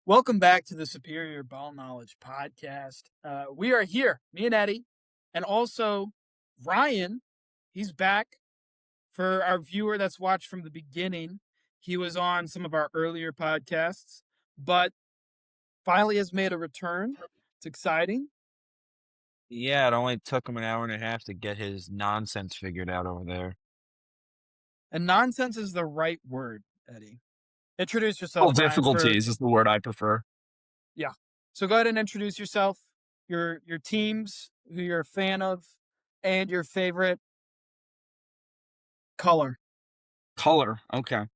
Welcome back to the Superior Ball Knowledge Podcast. We are here, me and Eddie, and also Ryan. He's back for our viewer that's watched from the beginning. He was on some of our earlier podcasts, but finally has made a return. It's exciting. Yeah, it only took him an hour and a half to get his nonsense figured out over there. And nonsense is the right word, Eddie. Introduce Well, yourself, Ryan. difficulties is the word I prefer. Yeah. So go ahead and introduce yourself, your teams, who you're a fan of, and your favorite color. Color, okay.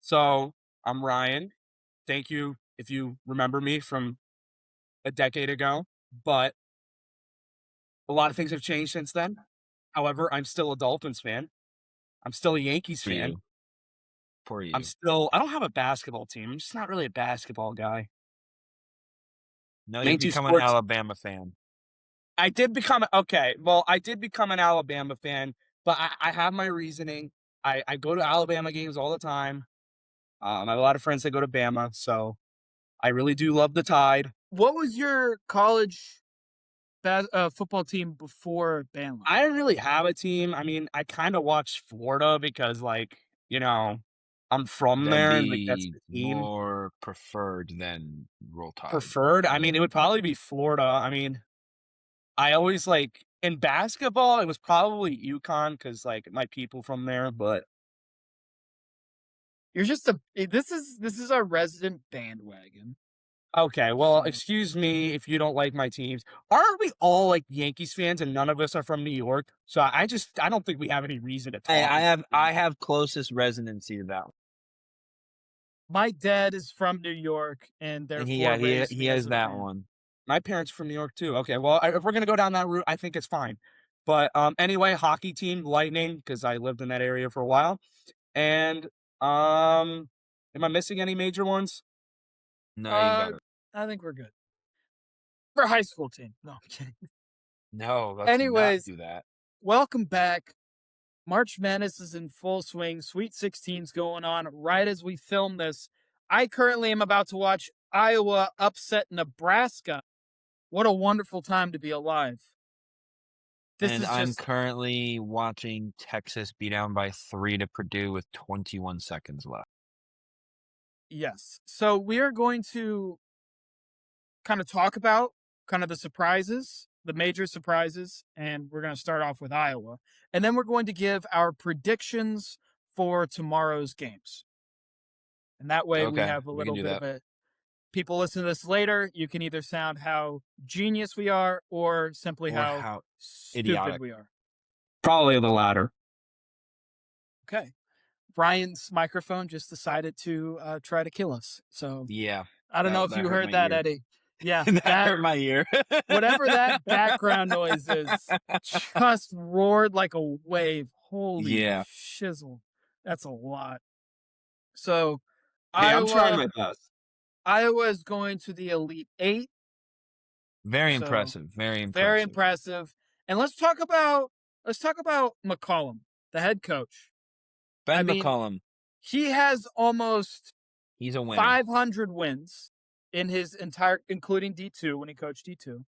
So, I'm Ryan. Thank you if you remember me from a decade ago, but a lot of things have changed since then. However, I'm still a Dolphins fan. I'm still a Yankees For fan. you. For you. I don't have a basketball team. I'm just not really a basketball guy. No, Main you've two become an sports Alabama fan. I did become okay. Well, I did become an Alabama fan, but I have my reasoning. I go to Alabama games all the time. I have a lot of friends that go to Bama, so I really do love the Tide. What was your college football team before Bama? I didn't really have a team. I mean, I kind of watched Florida because, I'm from That'd there, and like that's be the team. more preferred than Roll Tide. Preferred. I mean, it would probably be Florida. I mean, I always like in basketball, it was probably UConn because like my people from there, but You're just a this is our resident bandwagon. okay, well, So excuse me if you don't like my teams. Aren't we all like Yankees fans and none of us are from New York? So I don't think we have any reason to Hey, talk. I have closest resonancy to that, my dad is from New York and and he therefore yeah he raised he me as has a that fan. one. My parents are from New York too. Okay, well, if we're gonna go down that route, I think it's fine. But anyway, hockey team Lightning because I lived in that area for a while. And am I missing any major ones? No, you Uh, got it. I think we're good for a high school team. No, I'm kidding. No, let's not Anyways, do that. welcome back. March Madness is in full swing. Sweet 16's going on right as we film this. I currently am about to watch Iowa upset Nebraska. What a wonderful time to be alive. This And is I'm just, currently watching Texas be down by 3 to Purdue with 21 seconds left. yes. So we are going to kind of talk about kind of the surprises, the major surprises, and we're going to start off with Iowa. And then we're going to give our predictions for tomorrow's games. And that way we Okay, have a we can little do bit of that. a people listen to this later, you can either sound how genius we are or simply Or how how stupid idiotic. we are. Probably the latter. Okay. Ryan's microphone just decided to try to kill us. So Yeah, I don't know if that you hurt heard my that, ear. Eddie. Yeah, That that hurt my ear. whatever that background noise is just roared like a wave. Holy Yeah, shizzle. That's a lot. So Hey, I'm trying Iowa my best. Iowa is going to the Elite Eight. very So impressive, very very impressive. impressive. And let's talk about McCollum, the head coach. I Ben mean, McCollum, he has almost he's a winner. 500 wins in his entire, including D2 when he coached D2.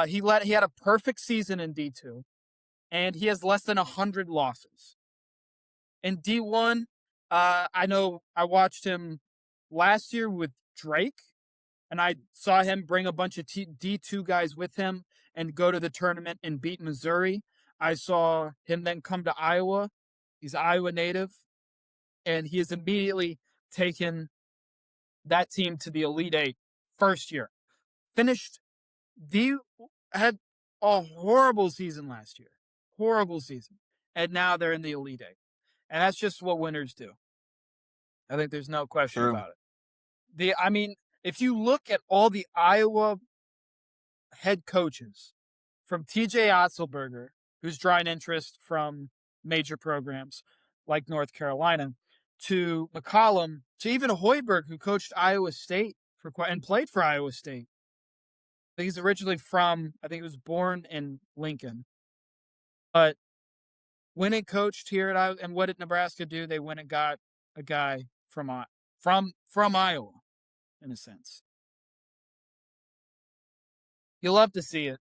He had a perfect season in D2, and he has less than 100 losses. In D1, I know I watched him last year with Drake, and I saw him bring a bunch of D2 guys with him and go to the tournament and beat Missouri. I saw him then come to Iowa. He's Iowa native, and he has immediately taken that team to the Elite Eight first year. Finished the had a horrible season last year, horrible season, and now they're in the Elite Eight, and that's just what winners do. I think there's no question True. about it. I mean, if you look at all the Iowa head coaches, from TJ Otzelberger, who's drawing interest from major programs like North Carolina, to McCollum, to even Hoiberg, who coached Iowa State and played for Iowa State. I think he's originally I think he was born in Lincoln. But when it coached here at Iowa, and what did Nebraska do? They went and got a guy from from Iowa, in a sense. You love to see it.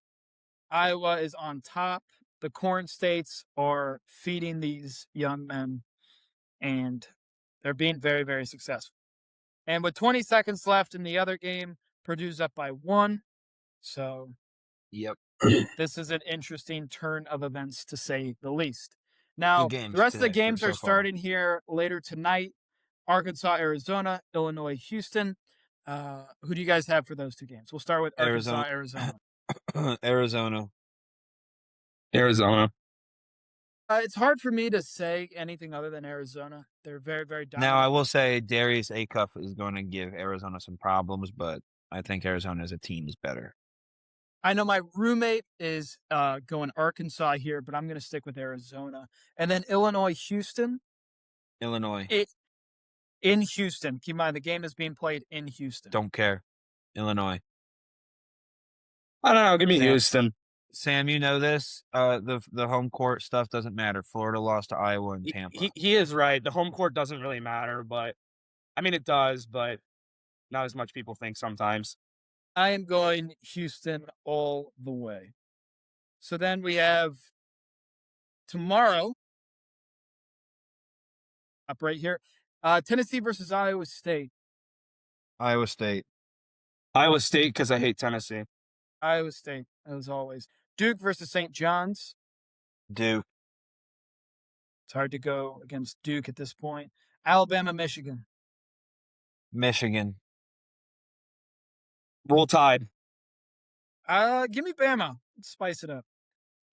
Iowa is on top. The corn states are feeding these young men, and they're being very, very successful. And with 20 seconds left in the other game, Purdue's up by 1. So Yep. this is an interesting turn of events, to say the least. Good Now, the games rest of the today games so are far. starting here later tonight. Arkansas, Arizona, Illinois, Houston. Who do you guys have for those two games? We'll start with Arkansas, Arizona. Arizona. Arizona. It's hard for me to say anything other than Arizona. They're very, very dominant. Now, I will say Darius Acuff is going to give Arizona some problems, but I think Arizona as a team is better. I know my roommate is going Arkansas here, but I'm going to stick with Arizona. And then Illinois, Houston. Illinois. In Houston. Keep in mind, the game is being played in Houston. Don't care. Illinois. I don't know. Give me Houston. Sam, you know this. The home court stuff doesn't matter. Florida lost to Iowa and Tampa. He is right. The home court doesn't really matter, but I mean it does, but not as much people think sometimes. I am going Houston all the way. So then we have tomorrow, up right here, Tennessee versus Iowa State. Iowa State. Iowa State because I hate Tennessee. Iowa State, as always. Duke versus St. John's. Duke. It's hard to go against Duke at this point. Alabama, Michigan. Michigan. Roll Tide. Give me Bama. Let's spice it up.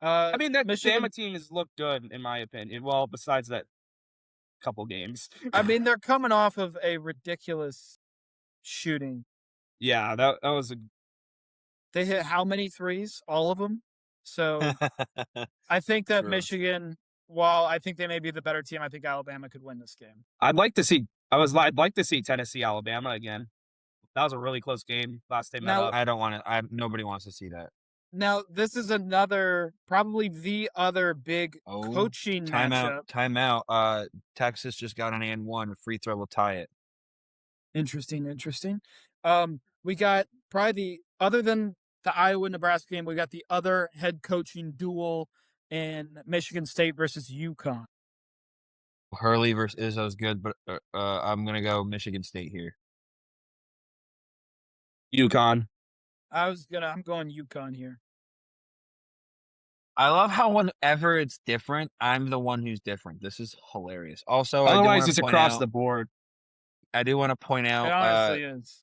I mean, that Michigan, Bama team has looked good, in my opinion. Well, besides that couple games. I mean, they're coming off of a ridiculous shooting. Yeah, that was a... They hit how many threes? All of them. So I think that True. Michigan, while I think they may be the better team, I think Alabama could win this game. I'd like to see Tennessee, Alabama again. That was a really close game last time. Now, I don't want to. Nobody wants to see that. Now, this is another, probably the other big coaching matchup. Timeout. Texas just got an and one. Free throw will tie it. Interesting. We got probably other than the Iowa-Nebraska game, we got the other head coaching duel in Michigan State versus UConn. Hurley versus Izzo's good, but I'm going to go Michigan State here. UConn. I'm going UConn here. I love how whenever it's different, I'm the one who's different. This is hilarious. Also, otherwise it's across the board. I do want to point out, it honestly is.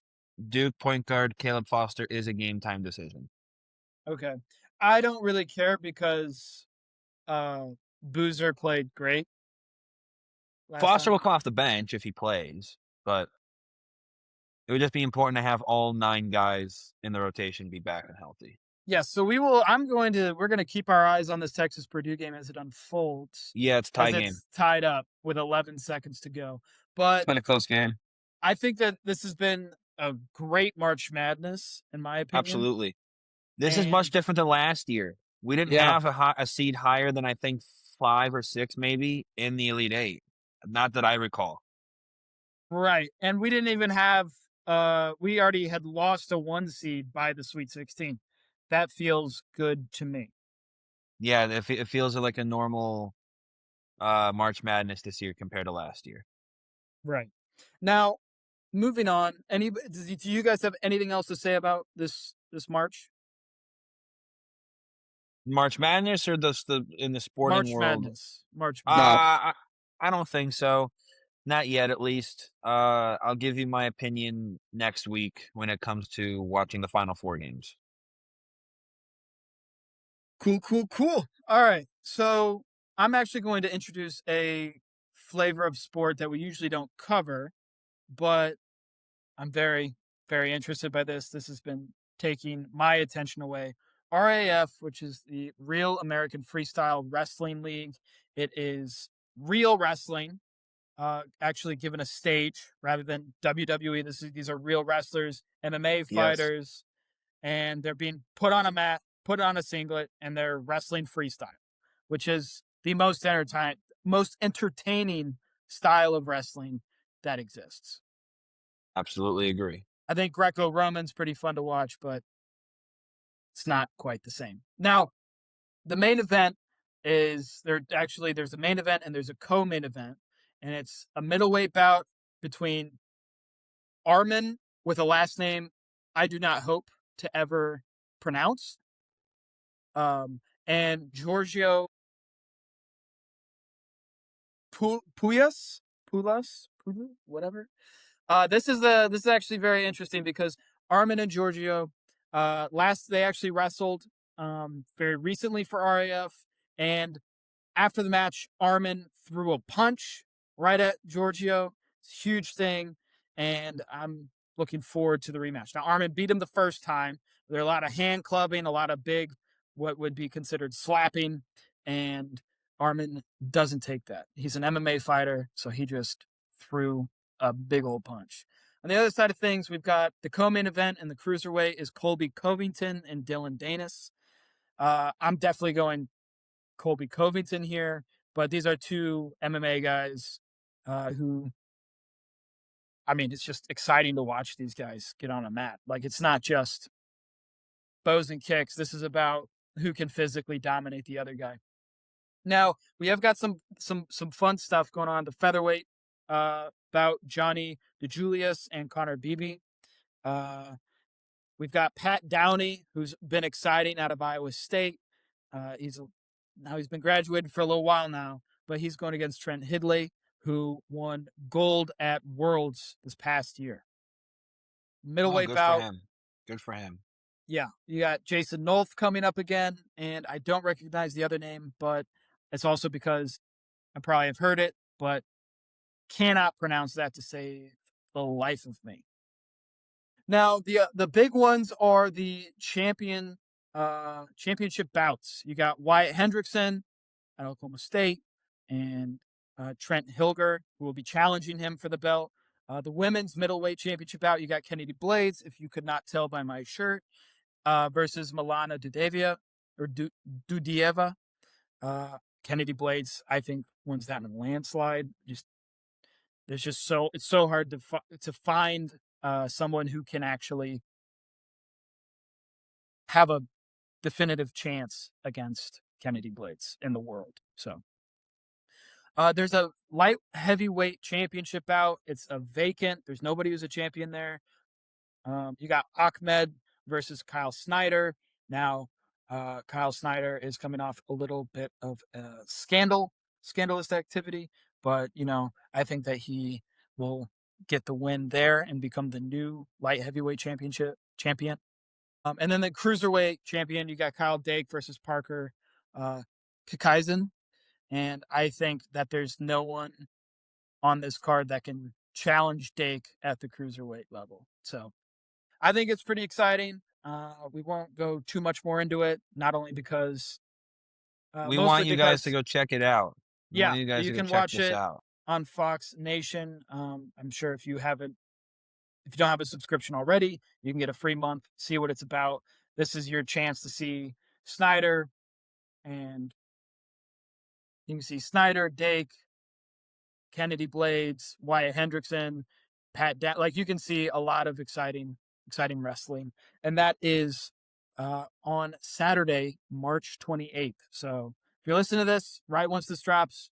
Duke point guard Caleb Foster is a game time decision. Okay. I don't really care because Boozer played great. Foster will come off the bench if he plays, but it would just be important to have all 9 guys in the rotation be back and healthy. Yes, so we're going to keep our eyes on this Texas Purdue game as it unfolds. Yeah, it's tie game. It's tied up with 11 seconds to go. But It's been a close game. I think that this has been a great March Madness, in my opinion. Absolutely. This is much different than last year. We didn't have a seed higher than I think 5 or 6 maybe in the Elite 8. Not that I recall. Right. And we didn't even have we already had lost a 1 seed by the Sweet 16. That feels good to me. Yeah, it feels like a normal March Madness this year compared to last year. Right. Now, moving on. Do you guys have anything else to say about this March? March Madness or in the sporting world? March Madness. I don't think so. Not yet, at least. I'll give you my opinion next week when it comes to watching the Final 4 games. Cool. All right. So I'm actually going to introduce a flavor of sport that we usually don't cover, but I'm very, very interested by this. This has been taking my attention away. RAF, which is the Real American Freestyle Wrestling League. It is real wrestling, actually given a stage rather than WWE. These are real wrestlers, MMA fighters, and they're being put on a mat, put on a singlet, and they're wrestling freestyle, which is the most entertaining style of wrestling that exists. Absolutely agree. I think Greco-Roman's pretty fun to watch, but it's not quite the same. Now, the main event there's a main event and there's a co-main event, and it's a middleweight bout between Arman with a last name I do not hope to ever pronounce, and Giorgio Pulas, whatever. This is actually very interesting because Arman and Giorgio, they actually wrestled very recently for RAF, and after the match, Arman threw a punch right at Giorgio. It's a huge thing, and I'm looking forward to the rematch. Now, Arman beat him the first time. There are a lot of hand clubbing, a lot of big, what would be considered slapping, and Arman doesn't take that. He's an MMA fighter, so he just threw a big old punch. On the other side of things, we've got the co-main event and the cruiserweight is Colby Covington and Dylan Danis. I'm definitely going Colby Covington here, but these are two MMA guys who, I mean, it's just exciting to watch these guys get on a mat. Like, it's not just bows and kicks. This is about who can physically dominate the other guy. Now, we have got some fun stuff going on. The featherweight about Johnny DeJulius and Connor Beebe. We've got Pat Downey, who's been exciting out of Iowa State. He's been graduated for a little while now, but he's going against Trent Hidley, who won gold at Worlds this past year. Middleweight bout. Good for him. Yeah, you got Jason Nolf coming up again, and I don't recognize the other name, but it's also because I probably have heard it, but cannot pronounce that to save the life of me. Now, the big ones are the championship bouts. You got Wyatt Hendrickson at Oklahoma State and Trent Hilger, who will be challenging him for the belt. The women's middleweight championship bout, you got Kennedy Blades, if you could not tell by my shirt, versus Milana Dudieva. Kennedy Blades, I think, wins that in a landslide. It's so hard to find someone who can actually have a definitive chance against Kennedy Blades in the world. So there's a light heavyweight championship bout. It's a vacant. There's nobody who's a champion there. You got Ahmed versus Kyle Snyder. Now, Kyle Snyder is coming off a little bit of scandalous activity, but I think that he will get the win there and become the new light heavyweight champion. And then the cruiserweight champion, you got Kyle Dake versus Parker Kakaisen. And I think that there's no one on this card that can challenge Dake at the cruiserweight level. So I think it's pretty exciting. We won't go too much more into it, not only because we want you guys to go check it out. You can watch it on Fox Nation. I'm sure if you don't have a subscription already, you can get a free month, see what it's about. This is your chance to see Snyder, and you can see Snyder, Dake, Kennedy Blades, Wyatt Hendrickson, like you can see a lot of exciting wrestling, and that is on Saturday, March 28th. So if you're listening to this right once this drops,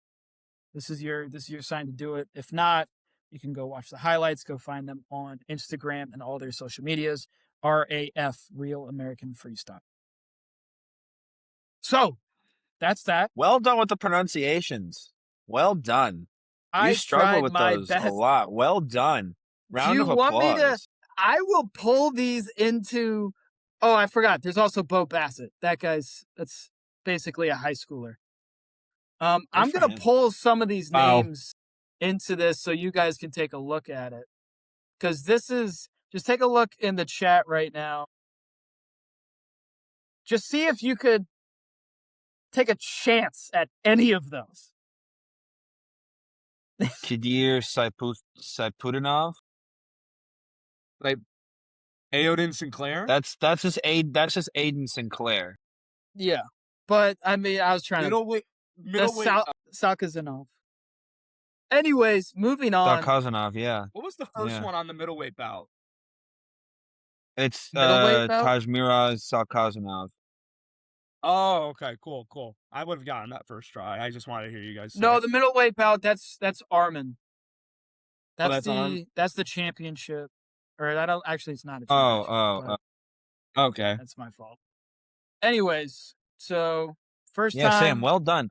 this is your sign to do it. If not, you can go watch the highlights. Go find them on Instagram and all their social medias. RAF, Real American Freestyle. So that's that. Well done with the pronunciations. Well done. You struggle with those a lot. Well done. Round of applause. I will pull these into. Oh, I forgot. There's also Bo Bassett. That's basically a high schooler. I'm going to pull some of these names into this so you guys can take a look at it. Because just take a look in the chat right now. Just see if you could take a chance at any of those. Kadir Saiputinov? Like Aodin Sinclair? That's just Aiden Sinclair. Yeah. But I mean, I was trying middleweight Salkazanov. Anyways, moving on. Sarkazanov, yeah. What was the first Yeah. one on the middleweight bout? It's Middleweight belt? Tajmiraz Sarkazanov. Oh, okay, cool. I would have gotten that first try. I just wanted to hear you guys say No, it. the middleweight bout, that's Armin. That's that's that's the championship. Or I don't actually it's not a Oh, championship. oh, okay. That's my fault. Anyways, so first Yeah, time Sam, well done.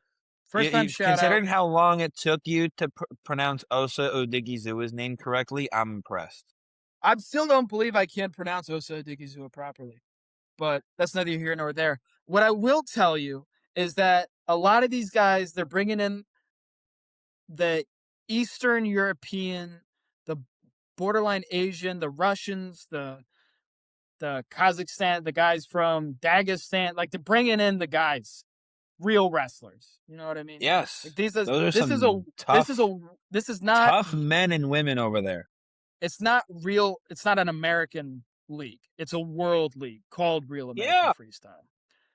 first time shout considering out. how long it took you to pronounce Osa Odigizua name correctly, I'm impressed. I still don't believe I can pronounce Osa Odigizua properly. But that's neither here nor there. What I will tell you is that a lot of these guys, they're bringing in the Eastern European, the borderline Asian, the Russians, the Kazakhstan, the guys from Dagestan, like they're bringing in the guys, real wrestlers. You know what I mean? Yes, Like this is not tough men and women over there. It's not real. It's not an American league. It's a world league called Real American Freestyle.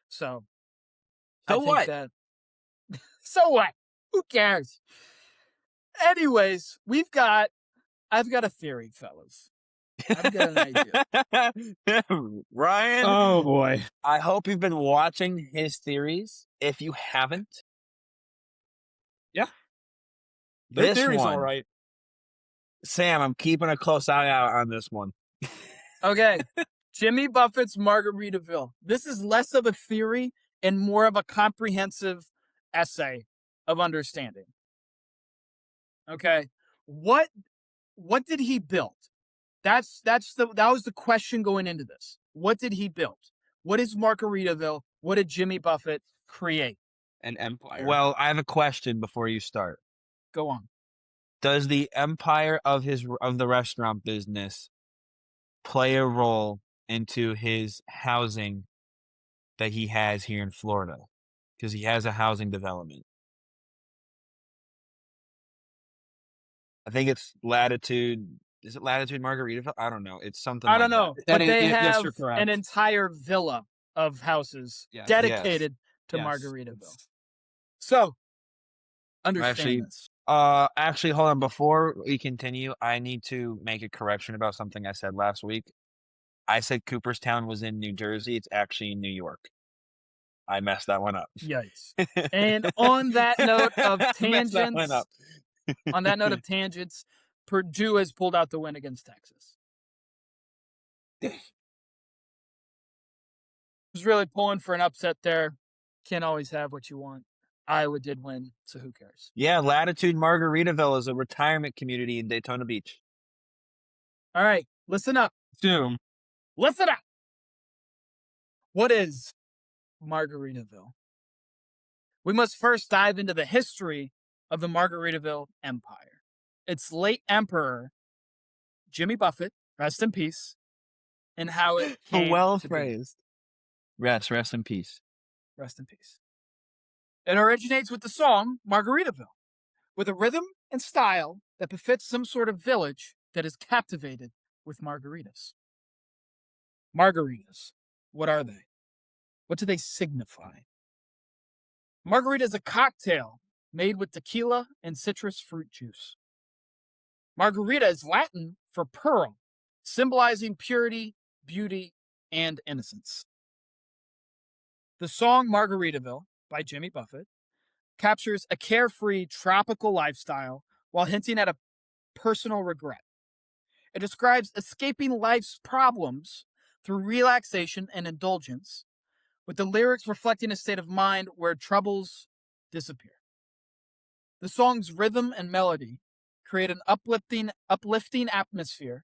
So I think what? that. So what? Who cares? Anyways, I've got a theory, fellas. I've got an idea. Ryan. Oh boy. I hope you've been watching his theories. If you haven't, yeah, their this theory's one, all right. Sam, I'm keeping a close eye out on this one. Okay, Jimmy Buffett's Margaritaville. This is less of a theory and more of a comprehensive essay of understanding. Okay, what did he build? That was the question going into this. What did he build? What is Margaritaville? What did Jimmy Buffett create? An empire. Well, I have a question before you start. Go on. Does the empire of the restaurant business play a role into his housing that he has here in Florida? Because he has a housing development. I think it's Latitude. Is it Latitude Margaritaville? I don't know. It's something. I don't know, That. but they have you're correct. an entire villa of houses dedicated to Yes. Margaritaville. So, understand this. Actually, hold on. Before we continue, I need to make a correction about something I said last week. I said Cooperstown was in New Jersey. It's actually in New York. I messed that one up. Yikes. And on that note of tangents, Purdue has pulled out the win against Texas. Was really pulling for an upset there. Can't always have what you want. Iowa did win, so who cares? Yeah, Latitude Margaritaville is a retirement community in Daytona Beach. All right, listen up. Zoom. Listen up. What is Margaritaville? We must first dive into the history of the Margaritaville Empire. Its late emperor, Jimmy Buffett, rest in peace, and how it came well to phrased. Rest in peace. Rest in peace. It originates with the song Margaritaville, with a rhythm and style that befits some sort of village that is captivated with margaritas. Margaritas, what are they? What do they signify? Margarita is a cocktail made with tequila and citrus fruit juice. Margarita is Latin for pearl, symbolizing purity, beauty, and innocence. The song Margaritaville by Jimmy Buffett captures a carefree tropical lifestyle while hinting at a personal regret. It describes escaping life's problems through relaxation and indulgence, with the lyrics reflecting a state of mind where troubles disappear. The song's rhythm and melody create an uplifting atmosphere,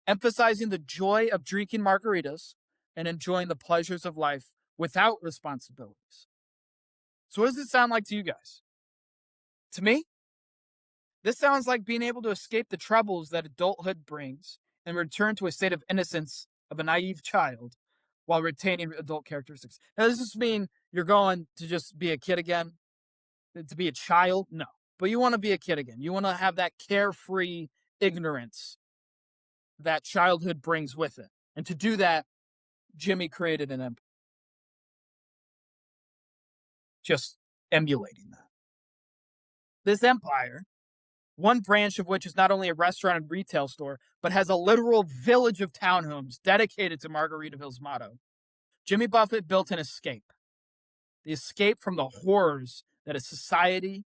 emphasizing the joy of drinking margaritas and enjoying the pleasures of life without responsibilities. So what does it sound like to you guys? To me, this sounds like being able to escape the troubles that adulthood brings and return to a state of innocence of a naive child while retaining adult characteristics. Now, does this mean you're going to just be a kid again? To be a child? No. But you want to be a kid again. You want to have that carefree ignorance that childhood brings with it. And to do that, Jimmy created an empire. Just emulating that. This empire one branch of which is not only a restaurant and retail store, but has a literal village of townhomes dedicated to Margaritaville's motto. Jimmy Buffett built an escape, the escape from the horrors that a society,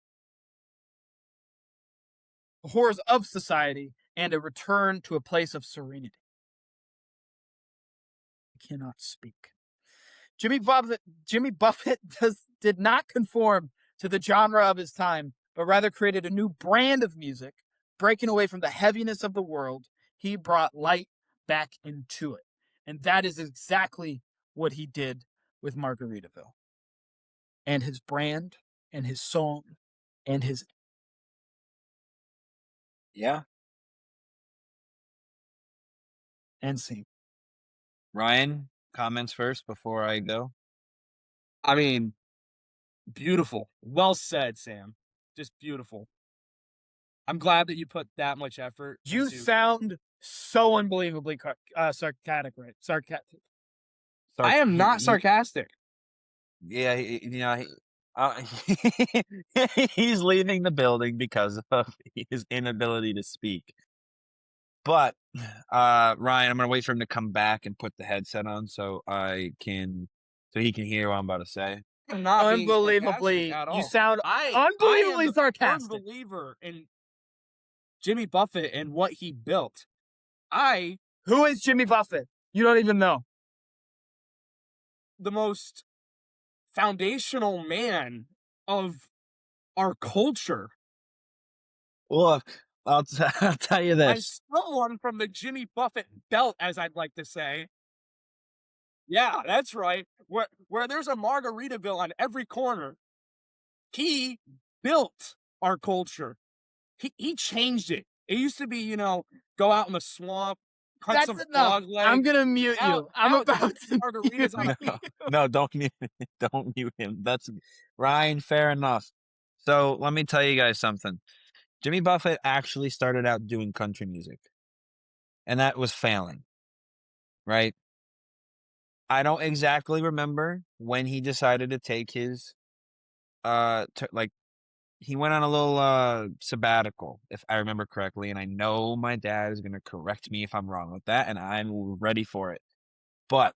the horrors of society, and a return to a place of serenity. I cannot speak. Jimmy Buffett did not conform to the genre of his time, but rather created a new brand of music, breaking away from the heaviness of the world. He brought light back into it. And that is exactly what he did with Margaritaville. And his brand, and his song, and his. Yeah. End scene. Ryan, comments first before I go. I mean, beautiful. Well said, Sam. Just beautiful. I'm glad that you put that much effort You into. sound so unbelievably sarcastic, right? Sarcastic. I am not sarcastic. Yeah, he's leaving the building because of his inability to speak. But Ryan, I'm gonna wait for him to come back and put the headset on so he can hear what I'm about to say. I'm not being Unbelievably, sarcastic at all. you sound I unbelievably am the sarcastic. firm believer in Jimmy Buffett and what he built. Who is Jimmy Buffett? You don't even know. The most foundational man of our culture. Look, I'll tell you I'm this. someone from the Jimmy Buffett belt, as I'd like to say. Yeah, that's right. Where there's a Margaritaville on every corner, he built our culture. He changed it. It used to be, go out in the swamp, hunt That's some enough. frog legs. I'm gonna mute you. I'm Now it's about to margaritas on a No, don't mute him. That's Ryan, fair enough. So let me tell you guys something. Jimmy Buffett actually started out doing country music, and that was failing, right? I don't exactly remember when he decided to take his, he went on a little sabbatical, if I remember correctly, and I know my dad is gonna correct me if I'm wrong with that, and I'm ready for it. But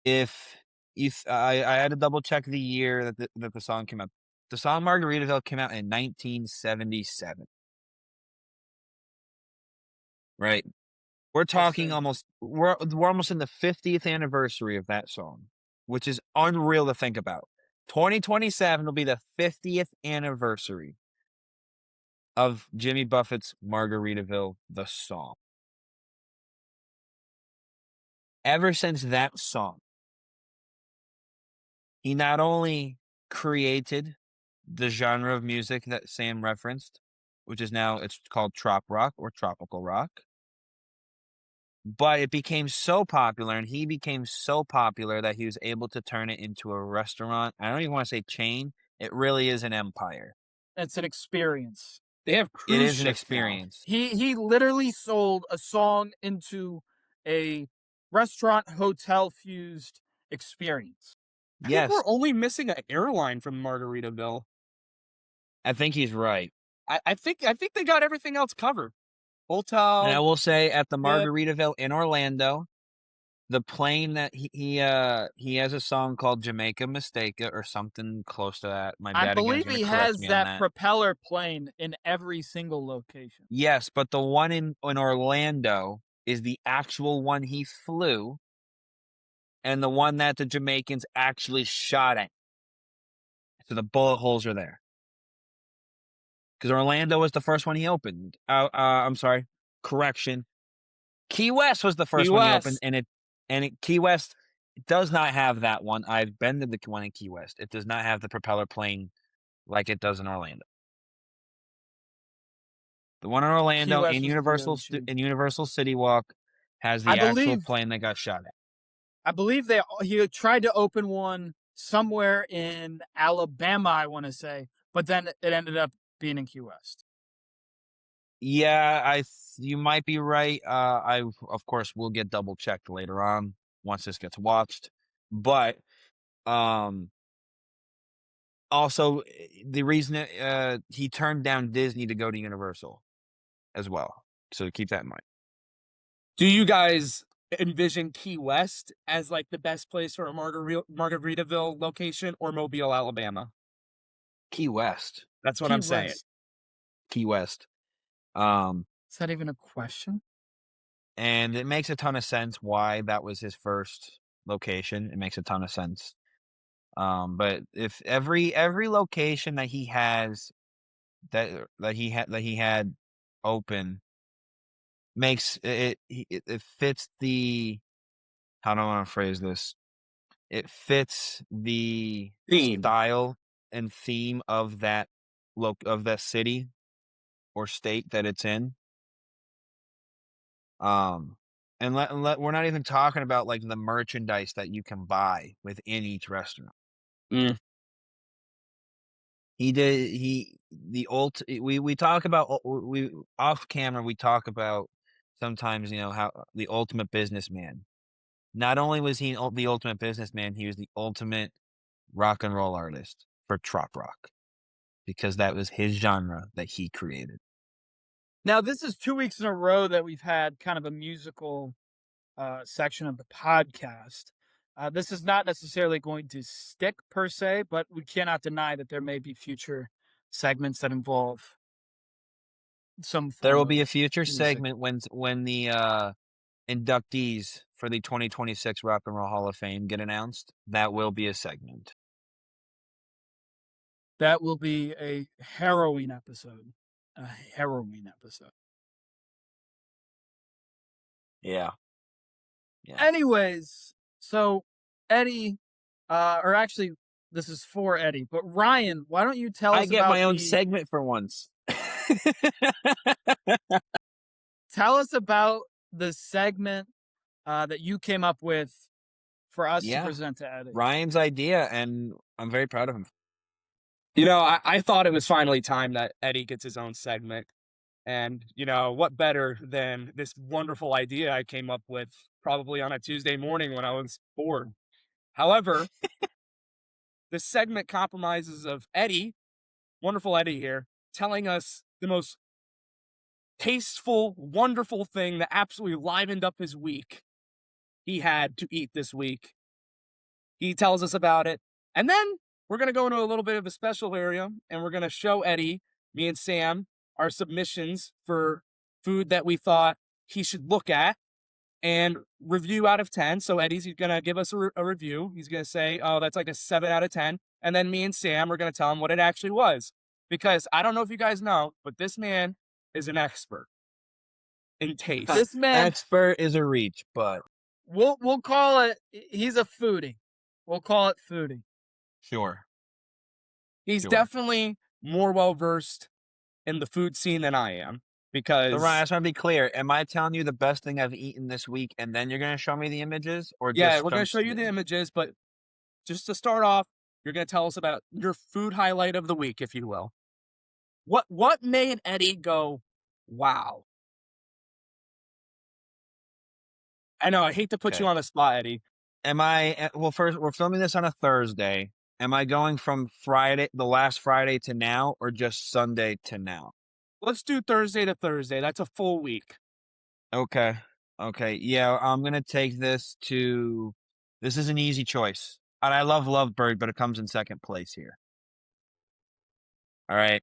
if I had to double check the year that the song came out. The song Margaritaville came out in 1977. Right? We're talking we're almost in the 50th anniversary of that song, which is unreal to think about. 2027 will be the 50th anniversary of Jimmy Buffett's Margaritaville, the song. Ever since that song, he not only created the genre of music that Sam referenced, which is now it's called trop rock or tropical rock, but it became so popular, and he became so popular that he was able to turn it into a restaurant. I don't even want to say chain. It really is an empire. It's an experience. They have It cruise is an ships now. experience. He literally sold a song into a restaurant hotel fused experience. I think Yes, we're only missing an airline from Margaritaville. I think he's right. I think they got everything else covered. And Hotel. I will say at the Yeah. Margaritaville in Orlando, the plane that he has a song called Jamaica Mistake-a or something close to that. My I dad again is believe gonna he correct has me on that that. propeller plane in every single location. Yes, but the one in Orlando is the actual one he flew, and the one that the Jamaicans actually shot at. So the bullet holes are there. Because Orlando was the first one he opened. I'm sorry. Correction. Key West was the first Key one he opened, West. and Key West does not have that one. I've been to the one in Key West. It does not have the propeller plane like it does in Orlando. The one in Orlando West in was Universal really cheap. in Universal City Walk has the I actual believe- plane that got shot at. I believe he tried to open one somewhere in Alabama, I want to say, but then it ended up being in Key West. Yeah, you might be right. I of course will get double checked later on once this gets watched. But Also, the reason he turned down Disney to go to Universal as well. So keep that in mind. Do you guys envision Key West as like the best place for a Margaritaville location, or Mobile, Alabama? Key West. That's what Key I'm saying. West. Key West. Is that even a question? And it makes a ton of sense why that was his first location. It makes a ton of sense. But if every location that he has that he had open makes it fits the, how do I want to phrase this? It fits the Theme. style and theme of that of that city or state that it's in. And we're not even talking about like the merchandise that you can buy within each restaurant. Mm. We talk about, we off camera, we talk about sometimes, how the ultimate businessman. Not only was he the ultimate businessman, he was the ultimate rock and roll artist for trop rock, because that was his genre that he created. Now, this is 2 weeks in a row that we've had kind of a musical section of the podcast. This is not necessarily going to stick per se, but we cannot deny that there may be future segments that involve some form There will be a of future music. segment when the inductees for the 2026 Rock and Roll Hall of Fame get announced. That will be a segment. That will be a harrowing episode. A harrowing episode. Yeah. Anyways, so Eddie, or actually, this is for Eddie, but Ryan, why don't you tell us I get about my own segment for once. Tell us about the segment that you came up with for us to present to Eddie. Ryan's idea, and I'm very proud of him. I thought it was finally time that Eddie gets his own segment. And, what better than this wonderful idea I came up with probably on a Tuesday morning when I was bored. However, the segment compromises of Eddie, wonderful Eddie here, telling us the most tasteful, wonderful thing that absolutely livened up his week he had to eat this week. He tells us about it. And then we're going to go into a little bit of a special area, and we're going to show Eddie, me and Sam, our submissions for food that we thought he should look at and review out of 10. So Eddie's going to give us a review. He's going to say, oh, that's like a 7 out of 10. And then me and Sam are going to tell him what it actually was. Because I don't know if you guys know, but this man is an expert in taste. This man, expert is a reach, but we'll call it, he's a foodie. We'll call it foodie. Sure. He's definitely more well-versed in the food scene than I am. Because so Ryan, I just want to be clear. Am I telling you the best thing I've eaten this week, and then you're going to show me the images? Or yeah, we're going to show you the images, but just to start off, you're going to tell us about your food highlight of the week, if you will. What made Eddie go, wow? I know, I hate to put you on the spot, Eddie. Well, first, we're filming this on a Thursday. Am I going from Friday, the last Friday to now, or just Sunday to now? Let's do Thursday to Thursday. That's a full week. Okay. Yeah, I'm going to take this to, this is an easy choice. And I love Lovebird, but it comes in second place here. All right.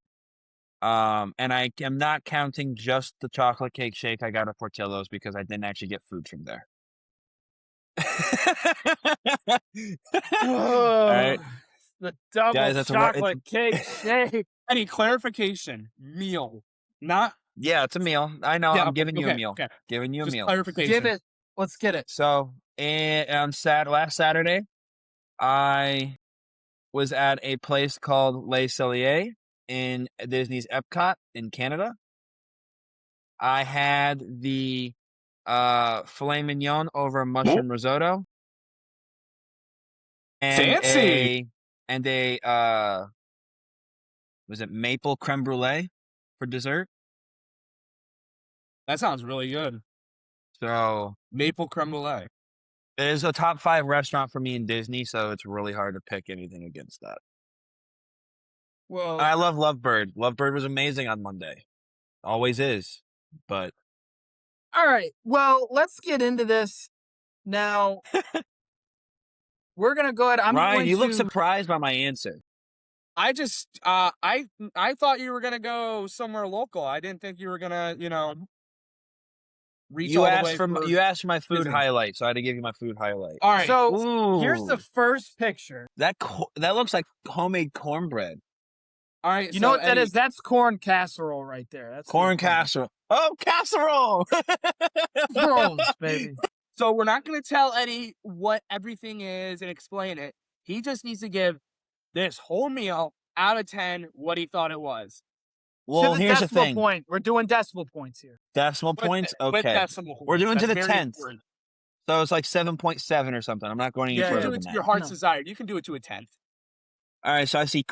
And I am not counting just the chocolate cake shake I got at Portillo's, because I didn't actually get food from there. Oh, right. The double Guys, chocolate cake shake. Any clarification? Meal, not. Yeah, it's a meal. I know. Yeah, I'm giving you a meal. Okay. Giving you a Just meal. clarification. Give it. Let's get it. So, last Saturday, I was at a place called Le Cellier in Disney's Epcot in Canada. I had the filet mignon over mushroom risotto. And Fancy. Was it maple creme brulee for dessert? That sounds really good. So maple creme brulee. It is a top 5 restaurant for me in Disney, so it's really hard to pick anything against that. Well, I love Lovebird. Lovebird was amazing on Monday. Always is. But all right. Well, let's get into this now. We're gonna go ahead. I'm Ryan, going you look to. surprised by my answer. I just I thought you were gonna go somewhere local. I didn't think you were gonna, reach You all the asked way for for you asked for my food Disney. highlight, so I had to give you my food highlight. All right. So here's the Ooh, first picture. that looks like homemade cornbread. All right. You know So what that Eddie, is? That's corn casserole right there. That's the Corn equivalent. casserole. Oh, casserole! Rolls, baby. so we're not gonna tell Eddie what everything is and explain it. He just needs to give this whole meal out of 10 what he thought it was. Well, To the here's the decimal thing. point. We're doing decimal points here. Decimal points? With Okay. decimal We're points. doing to That's the very 10th. important. So it's like 7.7 or something. I'm not going any You Yeah, can further do it than to that. your heart's No. desire. You can do it to a 10th. All right, so I see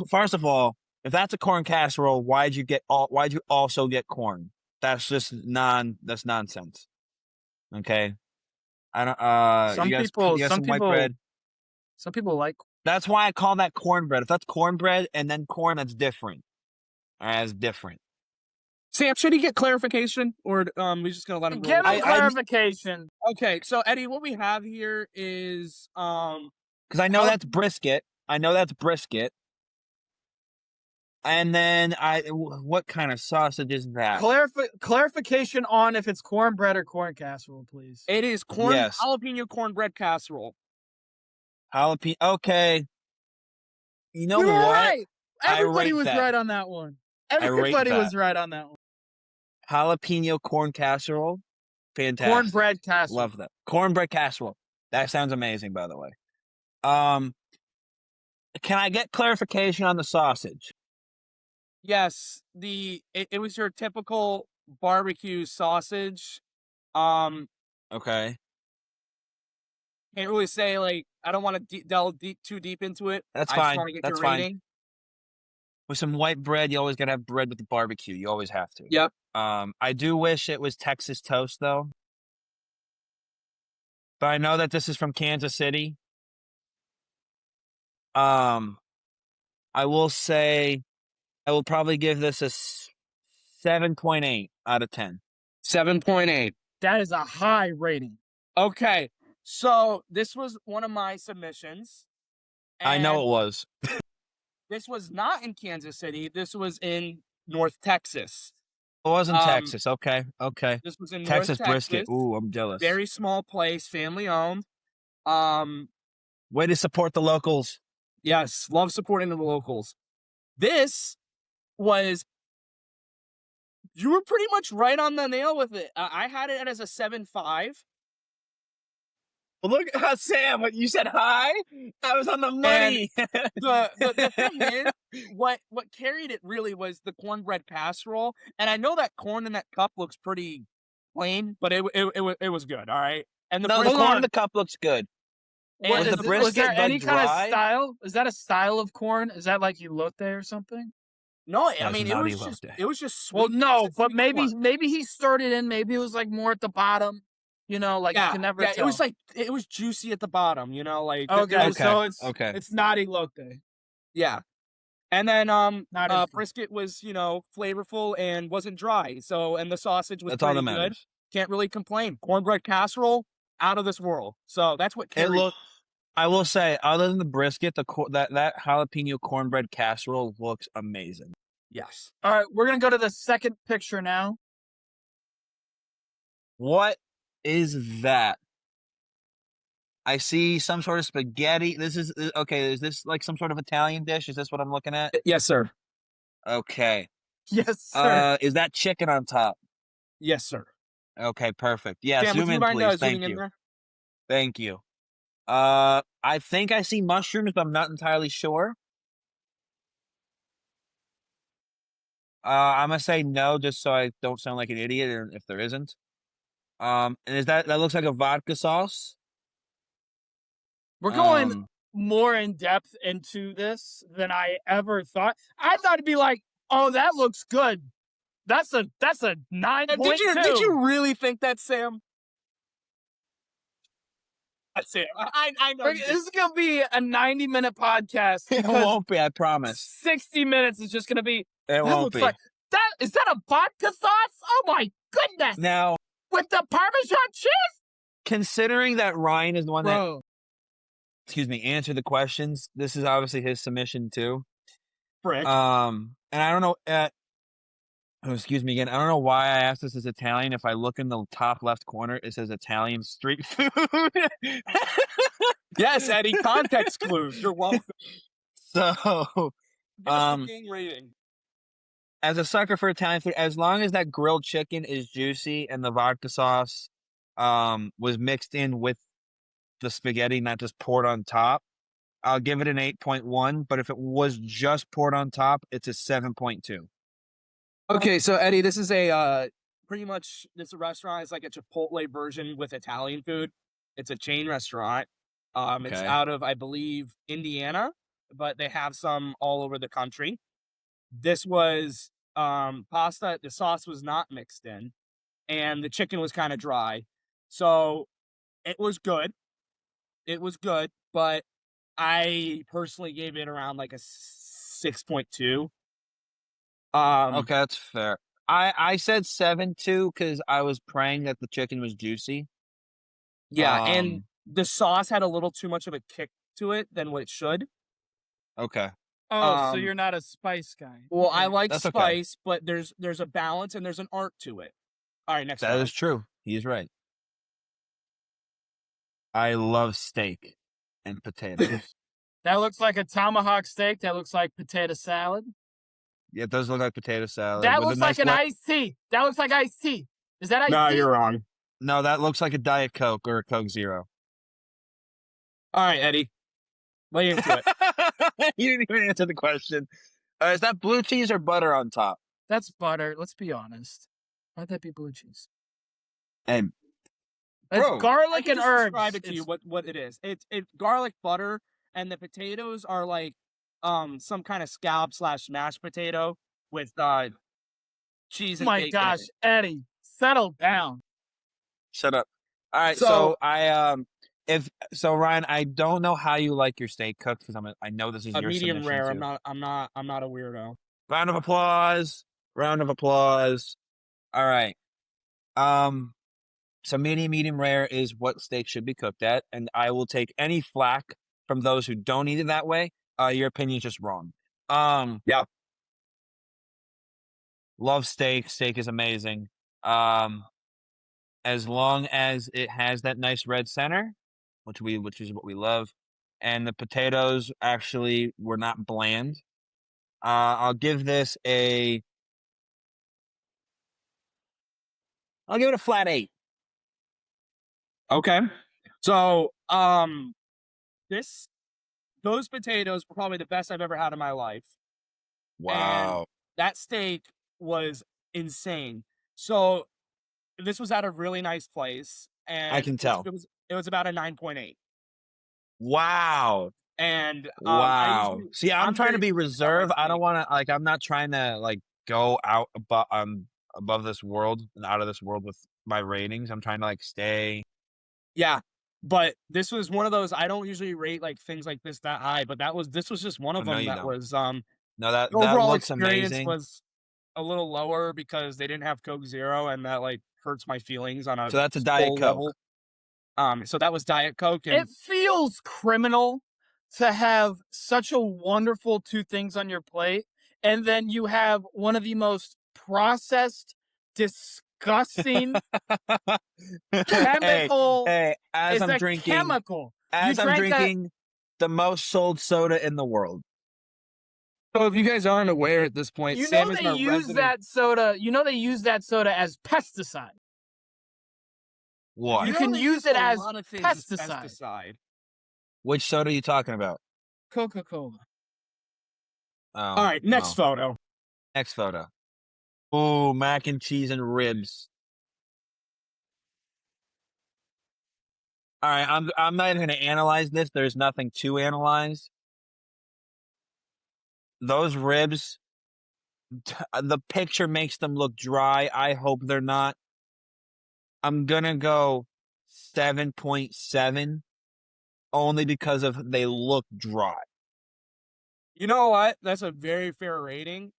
First of all, if that's a corn casserole, why'd you also get corn? That's just that's nonsense. Okay. I don't Some you guys people, you got some some white people, bread? some people like. That's why I call that cornbread. If that's cornbread and then corn, that's different. All right, that's different. Sam, should he get clarification, or we just gonna let him roll? Give with him it? clarification. Okay, so Eddie, what we have here is Because I know that's brisket. And then what kind of sausage is that? Clarification on if it's cornbread or corn casserole, please. it is Yes. jalapeno cornbread casserole. Jalapeno. Okay. You know You were what? right. Everybody rate was that. right on that one. rate Everybody was that. right on that one. Jalapeno corn casserole. Fantastic. Cornbread casserole. Love that. Cornbread casserole. That sounds amazing, by the way. Can I get clarification on the sausage? Yes, it was your typical barbecue sausage. Okay. Can't really say, like, I don't want to delve too deep into it. That's I just fine. want to get That's your fine. rating. With some white bread, you always gotta have bread with the barbecue. You always have to. Yep. I do wish it was Texas toast though. But I know that this is from Kansas City. I will say I will probably give this a 7.8 out of 10. 7.8. That is a high rating. Okay, so this was one of my submissions. I know and it was. This was not in Kansas City. This was in North Texas. It was in Um, Texas. Okay. This was in Texas North brisket. Texas. Ooh, I'm jealous. Very small place, family owned. Way to support the locals. Yes, love supporting the locals. This was, you were pretty much right on the nail with it. I had it as a 7.5. Well, look, Sam, what you said high? I was on the money. The thing is, what carried it really was the cornbread casserole. And I know that corn in that cup looks pretty plain, but it was good. All right. And the No, the brisket- corn in the cup looks good. Was, Was the brisket was there any kind of dry? style? Is that a style of corn? Is that like elote or something? No, I That's mean not it elote. was just sweet. Well, no, It's but sweet maybe corn. he started in. Maybe it was like more at the bottom. You know, like you can never yeah, tell. it was like it was juicy at the bottom. You know, like Okay, it was, so Okay. it's not elote. yeah. And then Not as good. brisket was, flavorful and wasn't dry. So, and the sausage was That's all pretty that good. matters. Can't really complain. Cornbread casserole, out of this world. So that's what It carried. looked. I will say, other than the brisket, that jalapeno cornbread casserole looks amazing. Yes. All right, we're gonna go to the second picture now. What is that? I see some sort of spaghetti. This is okay. Is this like some sort of Italian dish? Is this what I'm looking at? Yes, sir. Okay. Yes, sir. Is that chicken on top? Yes, sir. Okay, perfect. Yeah, Sam, would zoom you in, mind please. zooming Thank in you. there? Thank you. I think I see mushrooms, but I'm not entirely sure. I'm gonna say no, just so I don't sound like an idiot, or if there isn't. And is that looks like a vodka sauce? We're going Um, more in depth into this than I ever thought. I thought it'd be like, oh, that looks good. That's a 9.2. Did you really think that, Sam? That's it. I know. This is gonna be a 90-minute podcast. It because won't be, I promise. 60 minutes is just gonna be. It That won't looks be. like is that a vodka sauce? Oh my goodness! Now, With the Parmesan cheese, considering that Ryan is the one that, bro. answered the questions, this is obviously his submission too. Frick. And I don't know. Excuse me again. I don't know why I asked this as Italian. If I look in the top left corner, it says Italian street food. Yes, Eddie. Context clues. You're welcome. So, Give us the game rating. as a sucker for Italian food, as long as that grilled chicken is juicy and the vodka sauce was mixed in with the spaghetti, not just poured on top, I'll give it an 8.1. But if it was just poured on top, it's a 7.2. Okay, so Eddie, this is a pretty much this restaurant is like a Chipotle version with Italian food. It's a chain restaurant. It's Okay. out of, I believe, Indiana, but they have some all over the country. This was pasta. The sauce was not mixed in, and the chicken was kind of dry. So it was good. It was good, but I personally gave it around like a 6.2. Okay, that's fair. I said 7.2 because I was praying that the chicken was juicy. Yeah, and the sauce had a little too much of a kick to it than what it should. Okay. Oh, so you're not a spice guy. Well, I Okay. like That's okay. spice, but there's a balance and there's an art to it. All right, next That one. is true. He's right. I love steak and potatoes. That looks like a tomahawk steak. That looks like potato salad. Yeah, it does look like potato salad. That with a looks nice like an iced tea. That looks like iced tea. Is that iced No, tea? you're wrong. No, that looks like a Diet Coke or a Coke Zero. All right, Eddie. Lay into it. You didn't even answer the question. Is that blue cheese or butter on top? That's butter. Let's be honest. Why'd that be blue cheese? And It's Bro, garlic and just herbs. describe it to you what it is. It's garlic butter, and the potatoes are like some kind of scallop / mashed potato with cheese Oh and my bacon. gosh, Eddie, settle down. shut up. All right, So- so Ryan, I don't know how you like your steak cooked because I know this is A your medium submission rare. too. I'm not a weirdo. Round of applause. Round of applause. All right. So medium rare is what steak should be cooked at, and I will take any flack from those who don't eat it that way. Your opinion's just wrong. Yeah. Love steak. Steak is amazing. As long as it has that nice red center, which is what we love, and the potatoes actually were not bland. I'll give this I'll give it a flat 8. Okay. So those potatoes were probably the best I've ever had in my life. Wow. That steak was insane. So this was at a really nice place, and I can tell. It was about a 9.8. Wow. And Wow. See, I'm trying to be very reserved. I don't steak. want to I'm not trying to go out above this world and out of this world with my ratings. I'm trying to stay. Yeah, but this was one of those. I don't usually rate things like this that high, but this was just one of no, them you that don't. was No, that the overall looks experience amazing. was a little lower because they didn't have Coke Zero, and that hurts my feelings on a So that's a Diet soul Coke. level. So that was Diet Coke, and It feels criminal to have such a wonderful two things on your plate, and then you have one of the most processed, disgusting chemical. Hey, as It's I'm a drinking, chemical. as You I'm drank that- drinking the most sold soda in the world. so if you guys aren't aware at this point, You Sam know is they our use resident. that soda. You know they use that soda as pesticide. What? You can they use it a as lot of things pesticide. pesticide. Which soda are you talking about? Coca-Cola. Oh, All right, next well, photo. next photo. Ooh, mac and cheese and ribs. All right, I'm not even going to analyze this. There's nothing to analyze. Those ribs, the picture makes them look dry. I hope they're not. I'm going to go 7.7 only because of they look dry. You know what? That's a very fair rating.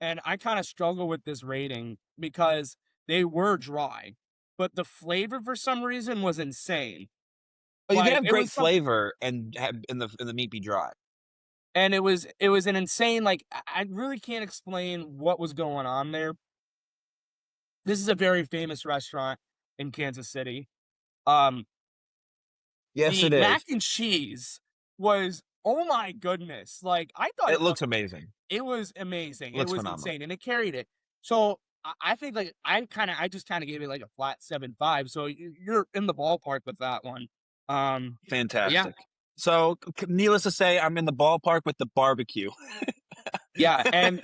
And I kind of struggle with this rating because they were dry, but the flavor for some reason was insane. But you can Like have it great was something, flavor and have and the meat be dry. and it was an insane. Like I really can't explain what was going on there. This is a very famous restaurant in Kansas City. Um, Yes, the it mac is. and cheese was, oh my goodness! Like I thought It looks amazing. it was amazing. It It looks was phenomenal. insane, and it carried it. So I think like I just kind of gave it like a flat 7.5. So you're in the ballpark with that one. Yeah, Fantastic. So, needless to say, I'm in the ballpark with the barbecue. yeah, and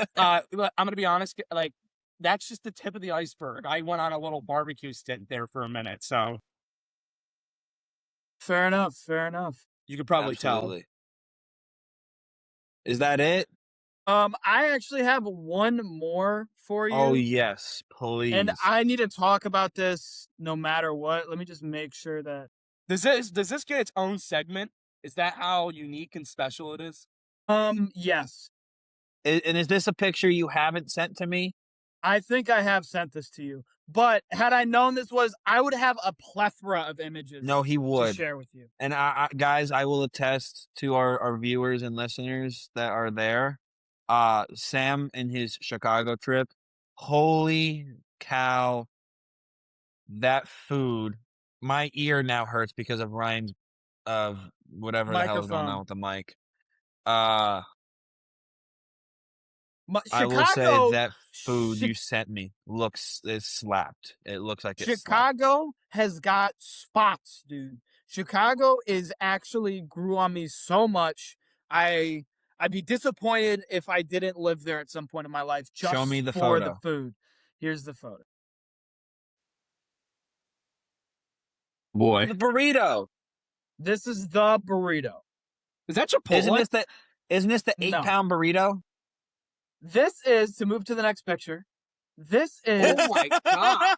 look, I'm gonna be honest, like that's just the tip of the iceberg. I went on a little barbecue stint there for a minute, so Fair enough. Fair enough. you could probably tell. Absolutely. Is that it? I actually have one more for Oh, you, yes, and please. I need to talk about this no matter what. Let me just make sure that. Does this get its own segment? Is that how unique and special it is? Yes. And is this a picture you haven't sent to me? I think I have sent this to you, but had I known this was, I would have a plethora of No, images he to would. share with you. And guys, I will attest to our viewers and listeners that are there. Sam and his Chicago trip. Holy cow. That food. My ear now hurts because of Ryan's of whatever the hell is going on Microphone. with the mic. Uh, I will say Chicago, that food you sent me is slapped. It looks like it's slapped. Chicago has got spots, dude. Chicago is actually grew on me so much. I'd be disappointed if I didn't live there at some point in my life Show me just the for the photo. food. Here's the photo. Boy, The burrito. This is the burrito. is that Chipotle? Isn't this the No. 8-pound burrito? This is, to move to the next picture. This is Oh my god!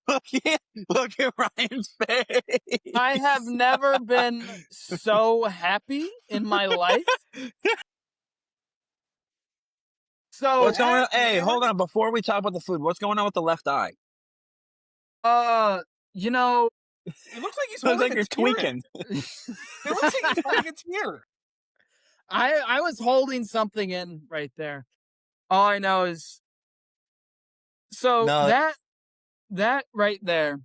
look at Ryan's face. I have never been so happy in my life. So What's going on? Hey, hold on. Before we talk about the food, what's going on with the left eye? you know, It looks like he's Looks holding like a you're tear. tweaking. It looks like he's holding a tear. I was holding something in right there. All I know is so No. that right there.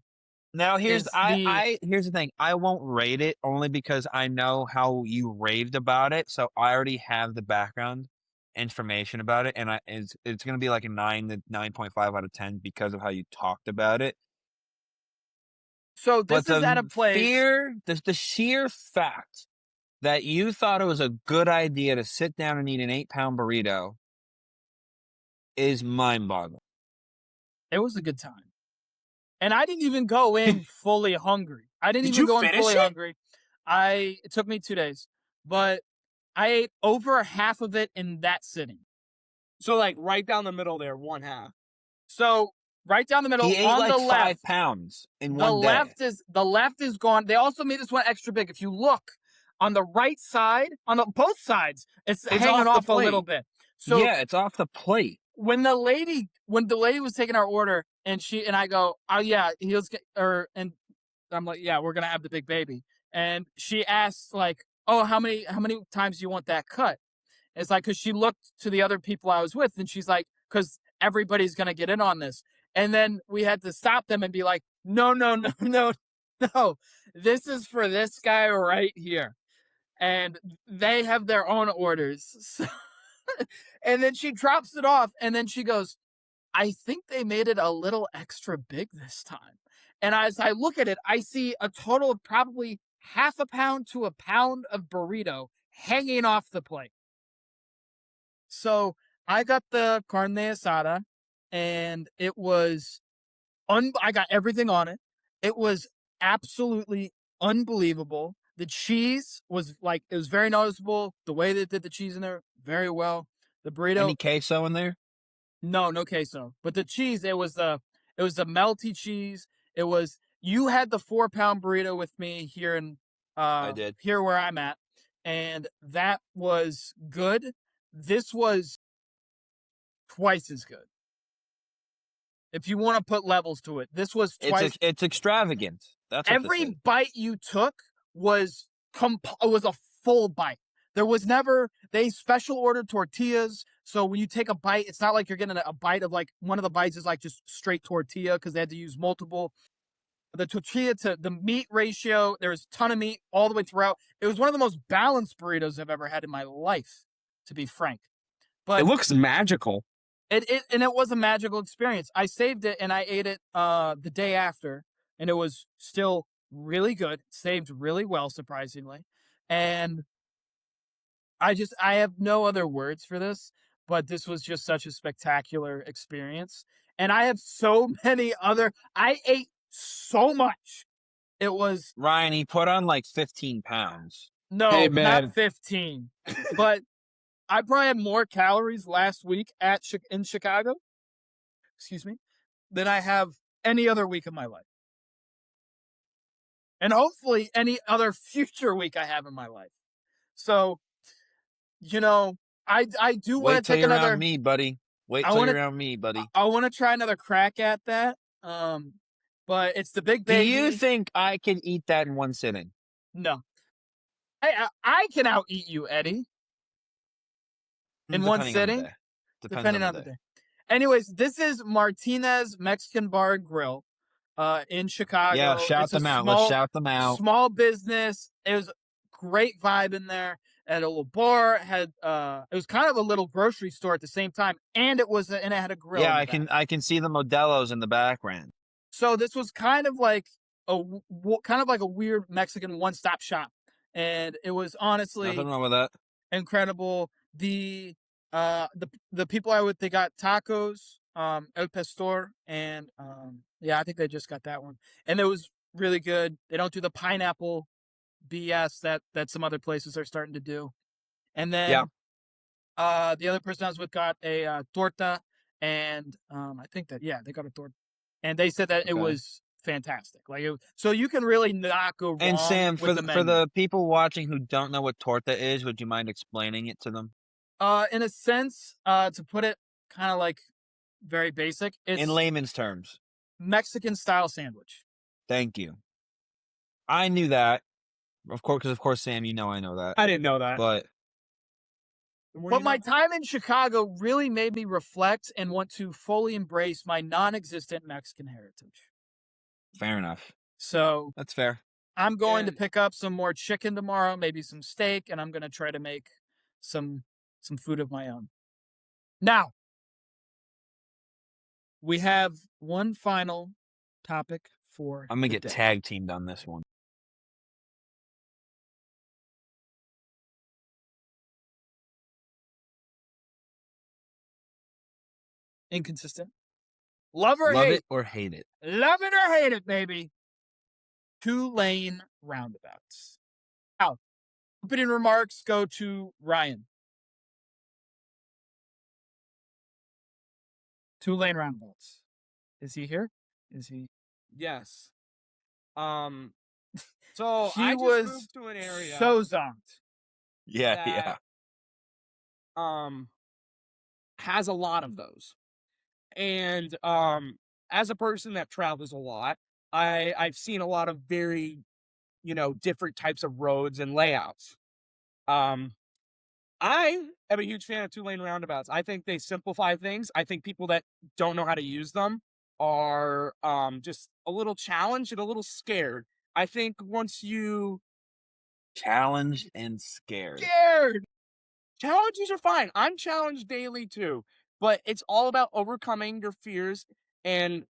Now here's Is the here's the thing. I won't rate it only because I know how you raved about it, so I already have the background information about it, and it's gonna be like a 9 to 9.5 out of 10 because of how you talked about it. so But this is at a place. the sheer fact that you thought it was a good idea to sit down and eat an 8-pound burrito is mind-boggling. It was a good time. And I didn't even go in fully hungry. I didn't Did even you go in finish fully it? hungry. It took me 2 days, but I ate over half of it in that sitting. So like right down the middle there, one half. So right down the middle He ate on like the 5 left, pounds in the one day. left is gone. They also made this one extra big. If you look on the right side, both sides, it's hanging off off the a little plate. bit. So Yeah, it's off the plate. when the lady was taking our order and I go, oh yeah, and I'm like, yeah, we're gonna have the big baby. And she asked like, oh, how many times do you want that cut? It's like, because she looked to the other people I was with, and she's like, because everybody's gonna get in on this. And then we had to stop them and be like, no, no, no, no, no. This is for this guy right here. And they have their own orders. So, and then she drops it off, and then she goes, I think they made it a little extra big this time. And as I look at it, I see a total of probably half a pound to a pound of burrito hanging off the plate. So I got the carne asada, and it was I got everything on it. It was absolutely unbelievable. The cheese was like, it was very noticeable. The way they did the cheese in there, very well. The burrito, Any queso in there? no queso. But the cheese, it was the melty cheese. You had the 4-pound burrito with me here in I did. here where I'm at, and that was good. This was twice as good. If you want to put levels to it, this was twice. It's extravagant. That's what Every this is. bite you took was a full bite. There was never, they special ordered tortillas. So when you take a bite, it's not like you're getting a bite of like one of the bites is like just straight tortilla because they had to use multiple. The tortilla to the meat ratio, there was a ton of meat all the way throughout. It was one of the most balanced burritos I've ever had in my life, to be frank. But It looks magical. it was a magical experience. I saved it and I ate it the day after, and it was still really good. Saved really well, surprisingly. And I have no other words for this, but this was just such a spectacular experience. And I have so many other, I ate so much. It was, Ryan, he put on like 15 pounds. no, Hey, man. not 15, but I probably had more calories last week in Chicago, excuse me, than I have any other week of my life. And hopefully any other future week I have in my life. So, you know, I do want to Wait till take you're another, around me, buddy. Wait I till wanna- you're around me, buddy. I want to try another crack at that. But it's the big Do baby. you think I can eat that in one sitting? No. I can out eat you, Eddie. In one Depending on the sitting? day. Depends Depending on the day. Anyways, this is Martinez Mexican Bar and Grill in Chicago. Yeah, shout It's a them out. small- Let's shout them out. Small business. It was great vibe in there. Had a little bar. Had it was kind of a little grocery store at the same time, and it had a grill. Yeah, in the back. I can see the Modelo's in the background. So this was kind of like a weird Mexican one-stop shop, and it was honestly Nothing wrong with that. incredible. The people they got tacos, El Pastor, and yeah, I think they just got that one, and it was really good. They don't do the pineapple BS that some other places are starting to do. And then the other person I was with got a torta, and I think that they got a torta, and they said that it was fantastic. Like so you can really not go wrong. And Sam, with for the people watching who don't know what torta is, would you mind explaining it to them? In a sense, to put it kind of like very basic, it's in layman's terms, Mexican style sandwich. Thank you. I knew that, of course, because of course, Sam, you know I know that. I didn't know that. But my time in Chicago really made me reflect and want to fully embrace my non-existent Mexican heritage. Fair enough. So that's fair. I'm going to pick up some more chicken tomorrow, maybe some steak, and I'm going to try to make some food of my own. Now, we have one final topic for I'm going to get tag teamed on this one. Inconsistent. Love it or hate it. Love it or hate it, baby. 2-lane roundabouts. Now, opening remarks go to Ryan. 2-lane roundabouts. Is he here? Is he? Yes. So he I just was moved to an area so zonked. Yeah. Has a lot of those. And as a person that travels a lot, I've seen a lot of very, different types of roads and layouts. I am a huge fan of 2-lane roundabouts. I think they simplify things. I think people that don't know how to use them are just a little challenged and a little scared. I think once you challenged and scared. Challenges are fine. I'm challenged daily too, but it's all about overcoming your fears and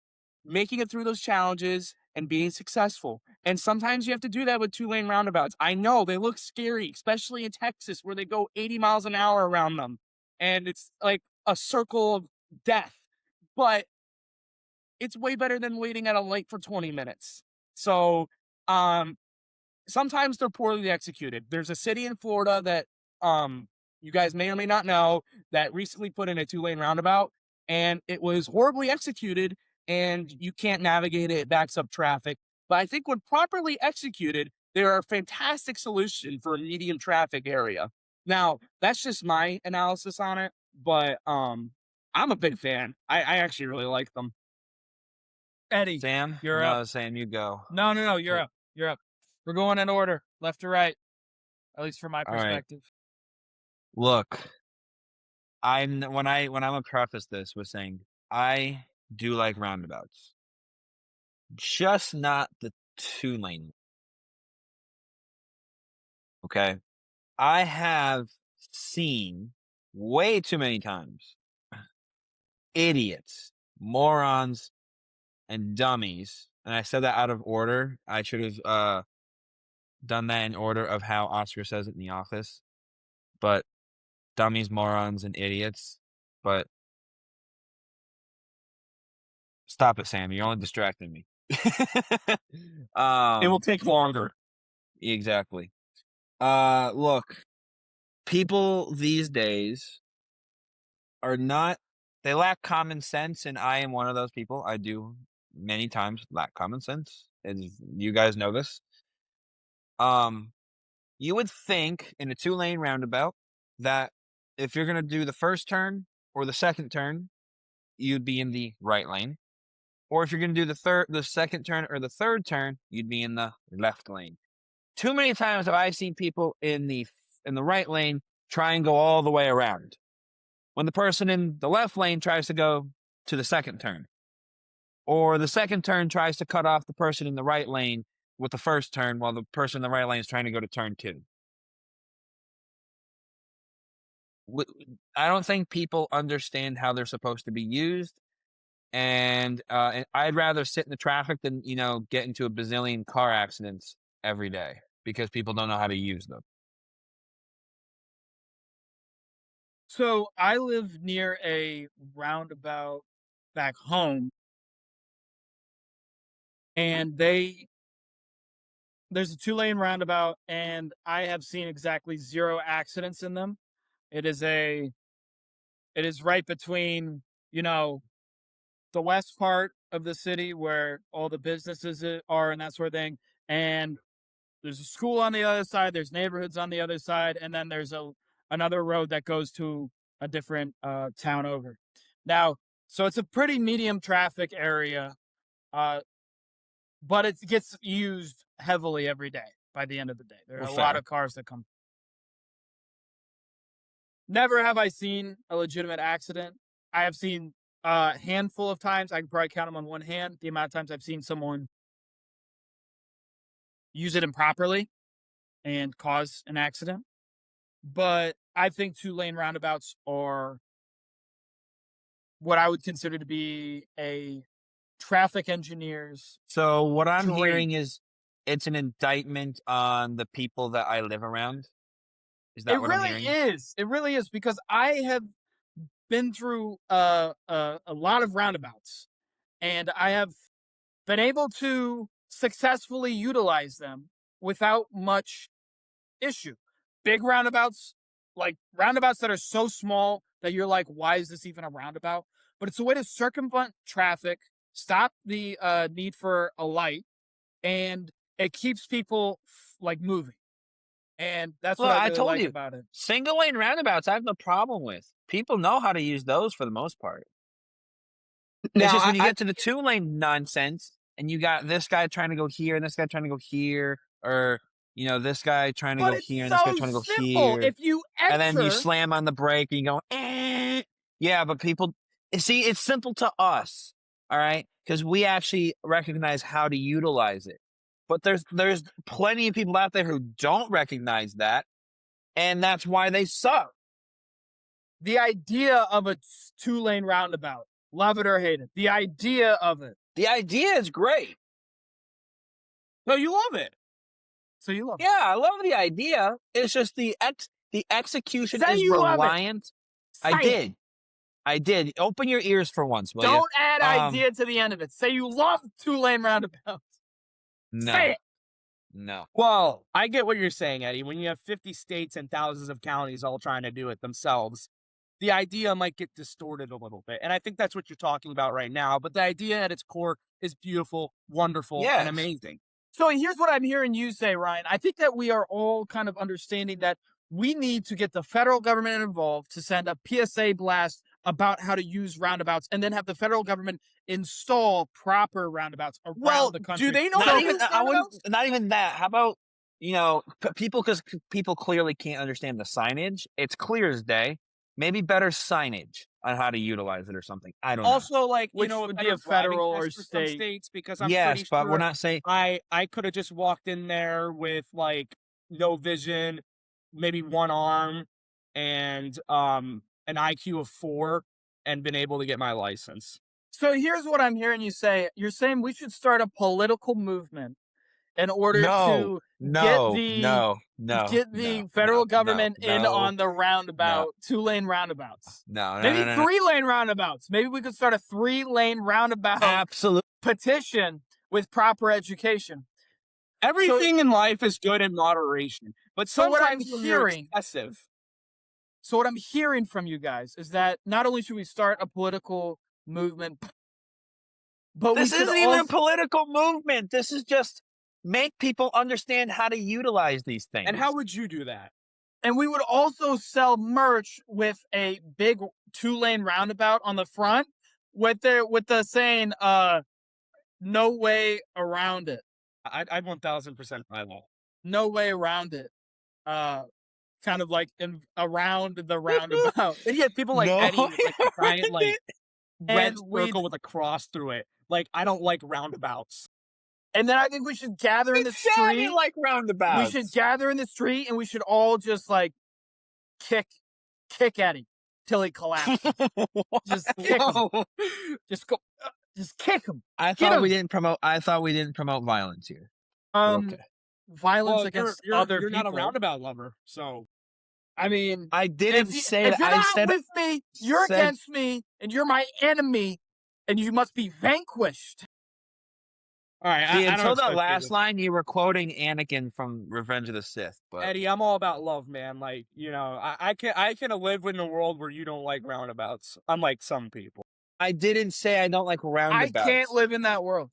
making it through those challenges and being successful. And sometimes you have to do that with 2-lane roundabouts. I know they look scary, especially in Texas where they go 80 miles an hour around them. And it's like a circle of death, but it's way better than waiting at a light for 20 minutes. So, sometimes they're poorly executed. There's a city in Florida that, you guys may or may not know that recently put in a 2-lane roundabout, and it was horribly executed, and you can't navigate it. It backs up traffic. But I think when properly executed, They're a fantastic solution for a medium traffic area. Now, that's just my analysis on it, but I'm a big fan. I actually really like them. Eddie, Sam? you're up. No, Sam, you go. No, you're up. You're up. We're going in order, left to right, at least from my All right. perspective. Look, I'm gonna preface this with saying I do like roundabouts, just not the 2-lane. Okay, I have seen way too many times idiots, morons, and dummies, and I said that out of order. I should have done that in order of how Oscar says it in The Office, but dummies, morons, and idiots. But stop it, Sam. You're only distracting me. It will take longer. Exactly. Look, people these days are not, they lack common sense, and I am one of those people. I do many times lack common sense, and you guys know this. You would think in a 2-lane roundabout that if you're gonna do the first turn or the second turn, you'd be in the right lane. Or if you're gonna do the second turn or the third turn, you'd be in the left lane. Too many times have I seen people in the right lane try and go all the way around, when the person in the left lane tries to go to the second turn, or the second turn tries to cut off the person in the right lane with the first turn, while the person in the right lane is trying to go to turn 2. I don't think people understand how they're supposed to be used, and I'd rather sit in the traffic than get into a bazillion car accidents every day because people don't know how to use them. So I live near a roundabout back home, and there's a 2-lane roundabout, and I have seen exactly 0 accidents in them. It is right between, the west part of the city where all the businesses are and that sort of thing, and there's a school on the other side, there's neighborhoods on the other side, and then there's another road that goes to a different town over. Now, so it's a pretty medium traffic area, uh, but it gets used heavily every day. By the end of the day, there are a lot of cars that come. Never have I seen a legitimate accident. I have seen a handful of times. I can probably count them on one hand. The amount of times I've seen someone use it improperly and cause an accident. But I think 2-lane roundabouts are what I would consider to be a traffic engineer's So what I'm dream. hearing is it's an indictment on the people that I live around. Is that what I'm hearing? It really is, because I have been through a lot of roundabouts, and I have been able to successfully utilize them without much issue. Big roundabouts, like roundabouts that are so small that you're like, why is this even a roundabout? But it's a way to circumvent traffic, stop the need for a light, and it keeps people like moving. And that's Well, what I I really told like you, about it. single lane roundabouts I have no problem with. People know how to use those for the most part. It's Now, just when you get to the 2-lane nonsense and you got this guy trying to go here and this guy trying to go here, or this guy trying to But go it's here and this guy so trying to go simple. here, If you and then you enter, slam on the brake and you go, eh. Yeah, but people see, it's simple to us, all right, because we actually recognize how to utilize it. But there's plenty of people out there who don't recognize that, and that's why they suck. the idea of a 2-lane roundabout, love it or hate it, the idea of it. The idea is great. no, you love it. So you love it. Yeah, I love the idea. It's just the execution Say is you love it. reliant. Say I it. did. I did. Open your ears for once, will you? Don't add idea to the end of it. Say you love 2-lane roundabouts. No. Say it. No. Well, I get what you're saying, Eddie. When you have 50 states and thousands of counties all trying to do it themselves, the idea might get distorted a little bit. And I think that's what you're talking about right now. But the idea at its core is beautiful, wonderful, Yes. and amazing. So here's what I'm hearing you say, Ryan. I think that we are all kind of understanding that we need to get the federal government involved to send a PSA blast about how to use roundabouts, and then have the federal government install proper roundabouts around the country. do they know Not how to even use I wouldn't. roundabouts? Not even that. How about people? Because people clearly can't understand the signage. It's clear as day. Maybe better signage on how to utilize it or something. I don't know. Also, like, Which a would be better a federal driving or test for some state. states, because I'm Yes, pretty but we're sure not saying. I could have just walked in there with like no vision, maybe one arm, and an IQ of 4, and been able to get my license. So here's what I'm hearing you say. You're saying we should start a political movement in order to get the federal government in on the roundabout, 2-lane roundabouts. Maybe 3-lane roundabouts. Maybe we could start a 3-lane roundabout Absolutely. petition with proper education. Everything in life is good in moderation, but So what I'm sometimes when you're hearing- excessive. So what I'm hearing from you guys is that not only should we start a political movement, but This we should isn't even a also, political movement. This is just make people understand how to utilize these things. And how would you do that? and we would also sell merch with a big 2-lane roundabout on the front with the saying no way around it. I'd 1000% buy that. No way around it. Kind of like around the roundabout. And you had people like No. Eddie with like a giant like red And we'd- circle with a cross through it. Like, I don't like roundabouts. And then I think we should gather in the Exactly street. like roundabouts. We should gather in the street and we should all just like kick Eddie till he collapses. Just kick him. Just kick him. I Get thought 'em. we didn't promote violence here. Violence Well, against you're other you're people. not a roundabout lover, so I mean, I didn't say if that. you're I not said with me, you're said- against me, and you're my enemy, and you must be vanquished. all right. See, I don't until the expect you last to. line, you were quoting Anakin from Revenge of the Sith. But Eddie, I'm all about love, man. Like, I can live in a world where you don't like roundabouts, unlike some people. I didn't say I don't like I roundabouts. can't live in that world.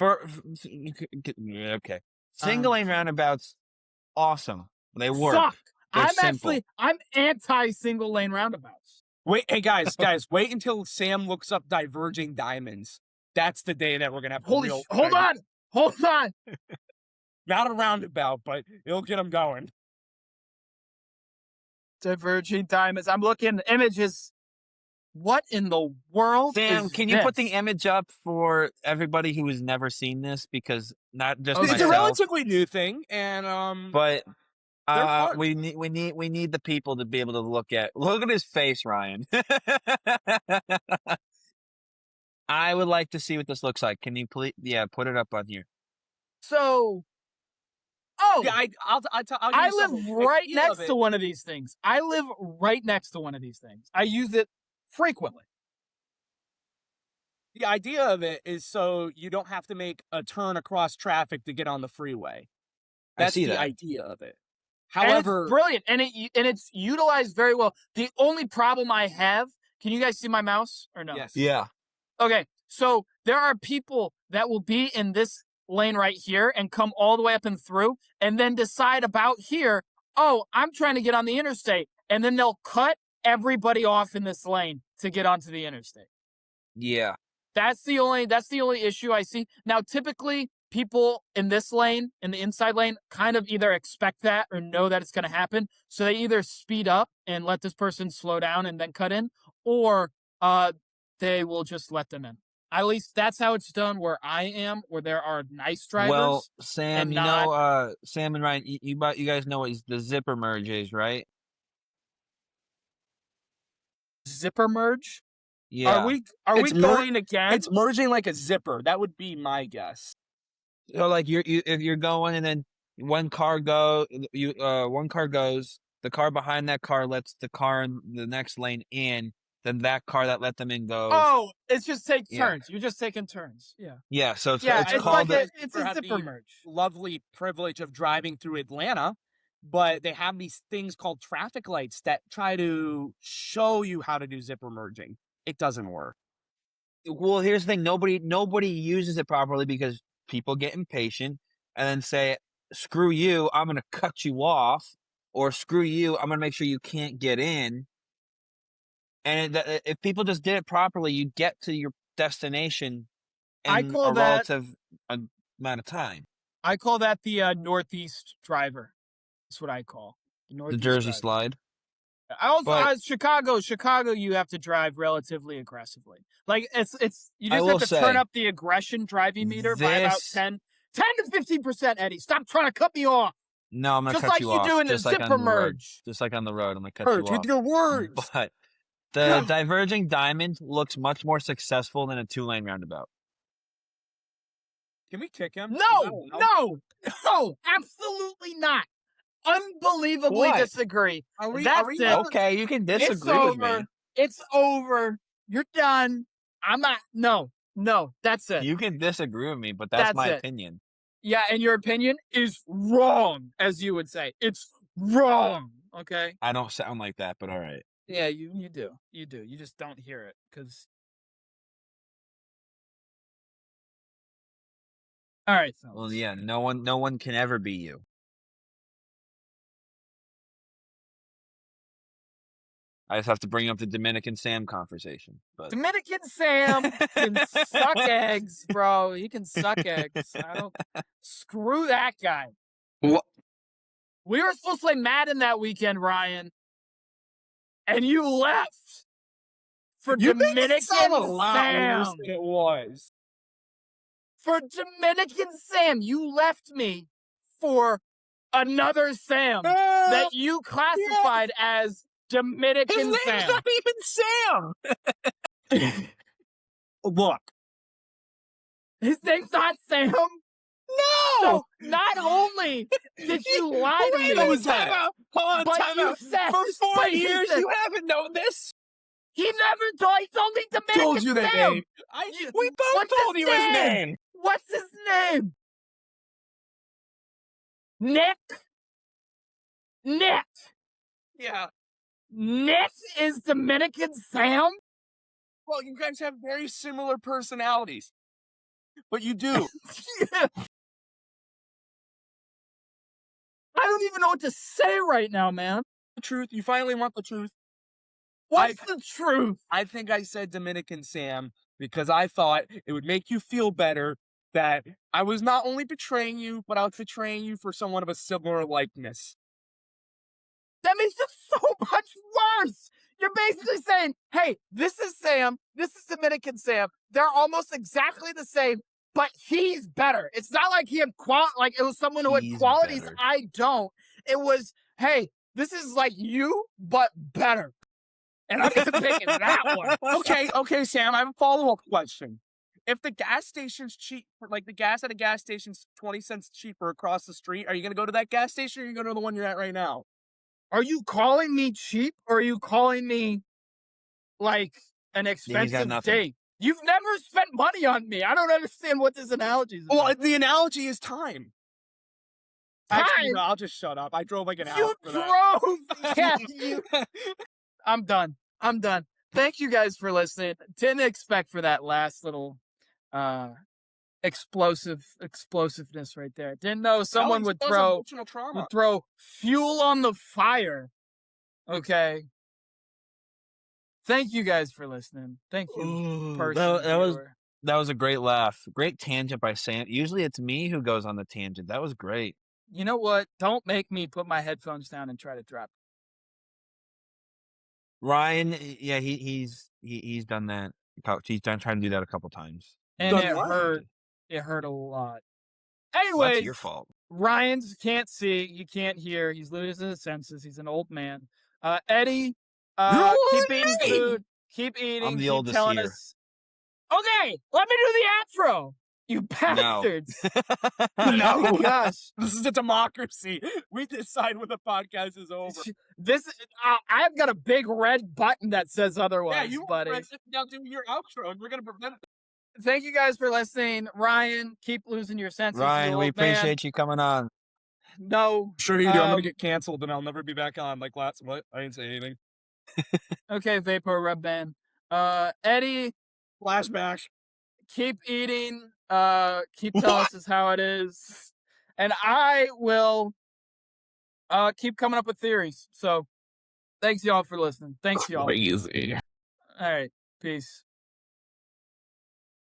Okay. Single lane roundabouts, awesome. They work. Suck. They're simple. I'm anti single lane roundabouts. Wait, hey guys, wait until Sam looks up diverging diamonds. That's the day that we're gonna have Hold on. Not a roundabout, but it'll get them going. Diverging diamonds. I'm looking at images. What in the world? Sam, is can you put the this? image up for everybody who has never seen this? Because not just Okay. It's a myself, relatively new thing, and but they're fun. we need the people to be able to look at his face, Ryan. I would like to see what this looks like. Can you please? Yeah, put it up on here. So, yeah, I'll I give you live some right idea next of to it. one of these things. I use it frequently. The idea of it is so you don't have to make a turn across traffic to get on the freeway. That's I see the that. idea of it. And However, it's brilliant, and it's utilized very well. The only problem I have, can you guys see my mouse or no? yes. Yeah. Okay, so there are people that will be in this lane right here and come all the way up and through, and then decide about here, oh, I'm trying to get on the interstate, and then they'll cut everybody off in this lane to get onto the interstate. Yeah. That's the only issue I see. Now, typically, people in this lane, in the inside lane, kind of either expect that or know that it's going to happen. So they either speed up and let this person slow down and then cut in, or they will just let them in. At least that's how it's done where I am, where there are nice drivers. Well, Sam, and Sam and Ryan, you guys know what the zipper merge is, right? Zipper merge? Yeah. Are we It's going again? It's merging like a zipper. That would be my guess. So like if you're going and then one car goes, the car behind that car lets the car in the next lane in, then that car that let them in goes. Oh, it's just take Yeah. turns. You're just taking turns. Yeah. Yeah, so it's It's called like the- it's a have zipper the- merge. Lovely privilege of driving through Atlanta, but they have these things called traffic lights that try to show you how to do zipper merging. It doesn't work. Well, here's the thing: nobody uses it properly because people get impatient and then say, screw you, I'm going to cut you off, or screw you, I'm going to make sure you can't get in. And if people just did it properly, you get to your destination I in call a that relative amount of time. I call that the Northeast driver. That's what I call the The Northeast Jersey driver. slide. I also But- Chicago, you have to drive relatively aggressively. Like it's you I just will have to turn say, up the aggression driving meter by about this- 10 to 15%, Eddie. Stop trying to cut me off. No, I'm going to Just cut like you you off. do in the Just like zipper on the road. merge. Just like on the road, I'm going to cut Merge you with off. your words. But the diverging diamond looks much more successful than a 2-lane roundabout. Can we kick him? No, absolutely not. Unbelievably What? disagree. Are we That's it. Okay, you can It's disagree with me. over. It's over. You're done. I'm not. No. That's it. You can disagree with me, but that's my it. opinion. Yeah, and your opinion is wrong, as you would say. It's wrong. Okay. I don't sound like that, but all right. Yeah, you do. You do. You just don't hear it because. All right, fellas. Well, yeah, no one can ever be you. I just have to bring up the Dominican Sam conversation. But Dominican Sam can suck eggs, bro. He can suck eggs. Screw that guy. What? We were supposed to play Madden that weekend, Ryan, and you left for Dominican sound a lot worse Sam. than it was. For Dominican Sam, you left me for another Sam that you classified as Dominican his name's Sam. not even Sam. Look. His name's not Sam. No. So not only did you lie to me, Time out. Hold on, but time you out. said For 4 but you years, said- you haven't known this. he never told. He told me Dominican Told you that Sam. name. We both What's told his you his name? name. What's his name? Nick. Yeah. Nick is Dominican Sam. Well, you guys have very similar personalities. But you do. I don't even know what to say right now, man. The truth. You finally want the truth. What's the truth? I think I said Dominican Sam because I thought it would make you feel better that I was not only betraying you, but I was betraying you for somewhat of a similar likeness. That makes it so much worse. You're basically saying, hey, this is Sam, this is Dominican Sam. They're almost exactly the same, but he's better. It's not like he had like it was someone who had He's qualities better. I don't. It was, hey, this is like you, but better. And I'm picking that one. Okay, Sam, I have a follow-up question. If the gas station's cheap, like the gas at a gas station's 20 cents cheaper across the street, are you going to go to that gas station or are you going to go to the one you're at right now? Are you calling me cheap or are you calling me like an expensive nothing. date? You've never spent money on me. I don't understand what this analogy is about. Well, the analogy is time. Actually, Time? no, I'll just shut up. I drove like an hour You for that. drove. Yeah, I'm done. Thank you guys for listening. Didn't expect for that last little explosiveness right there. Didn't know someone would That was throw emotional trauma. fuel on the fire. Okay. Thank you guys for listening. Thank you, person. That was a great laugh. Great tangent by Sam. Usually it's me who goes on the tangent. That was great. You know what? Don't make me put my headphones down and try to drop. Ryan, yeah, he's done that. He's done trying to do that a couple times. And Done it what? hurt. It hurt a lot. Well, Anyways, that's your fault. Ryan's can't see, you can't hear. He's losing his senses. He's an old man. Eddie, keep eating food. Keep eating. I'm the keep oldest telling here. us. Okay, let me do the outro. You bastards! No. Oh my gosh, This is a democracy. We decide when the podcast is over. this I've got a big red button that says otherwise, Yeah, you buddy. now do your outro, and we're gonna prevent it. Thank you guys for listening. Ryan, keep losing your senses. Ryan, you we old man. appreciate you coming on. No. Sure you do. I'm Um, gonna get canceled, and I'll never be back on. Like last, what? I didn't say anything. Okay, Vapor Rub Band. Eddie, Flashback. keep eating. Keep telling us how it is. And I will keep coming up with theories. So thanks y'all for listening. Thanks y'all. Crazy. All right. Peace.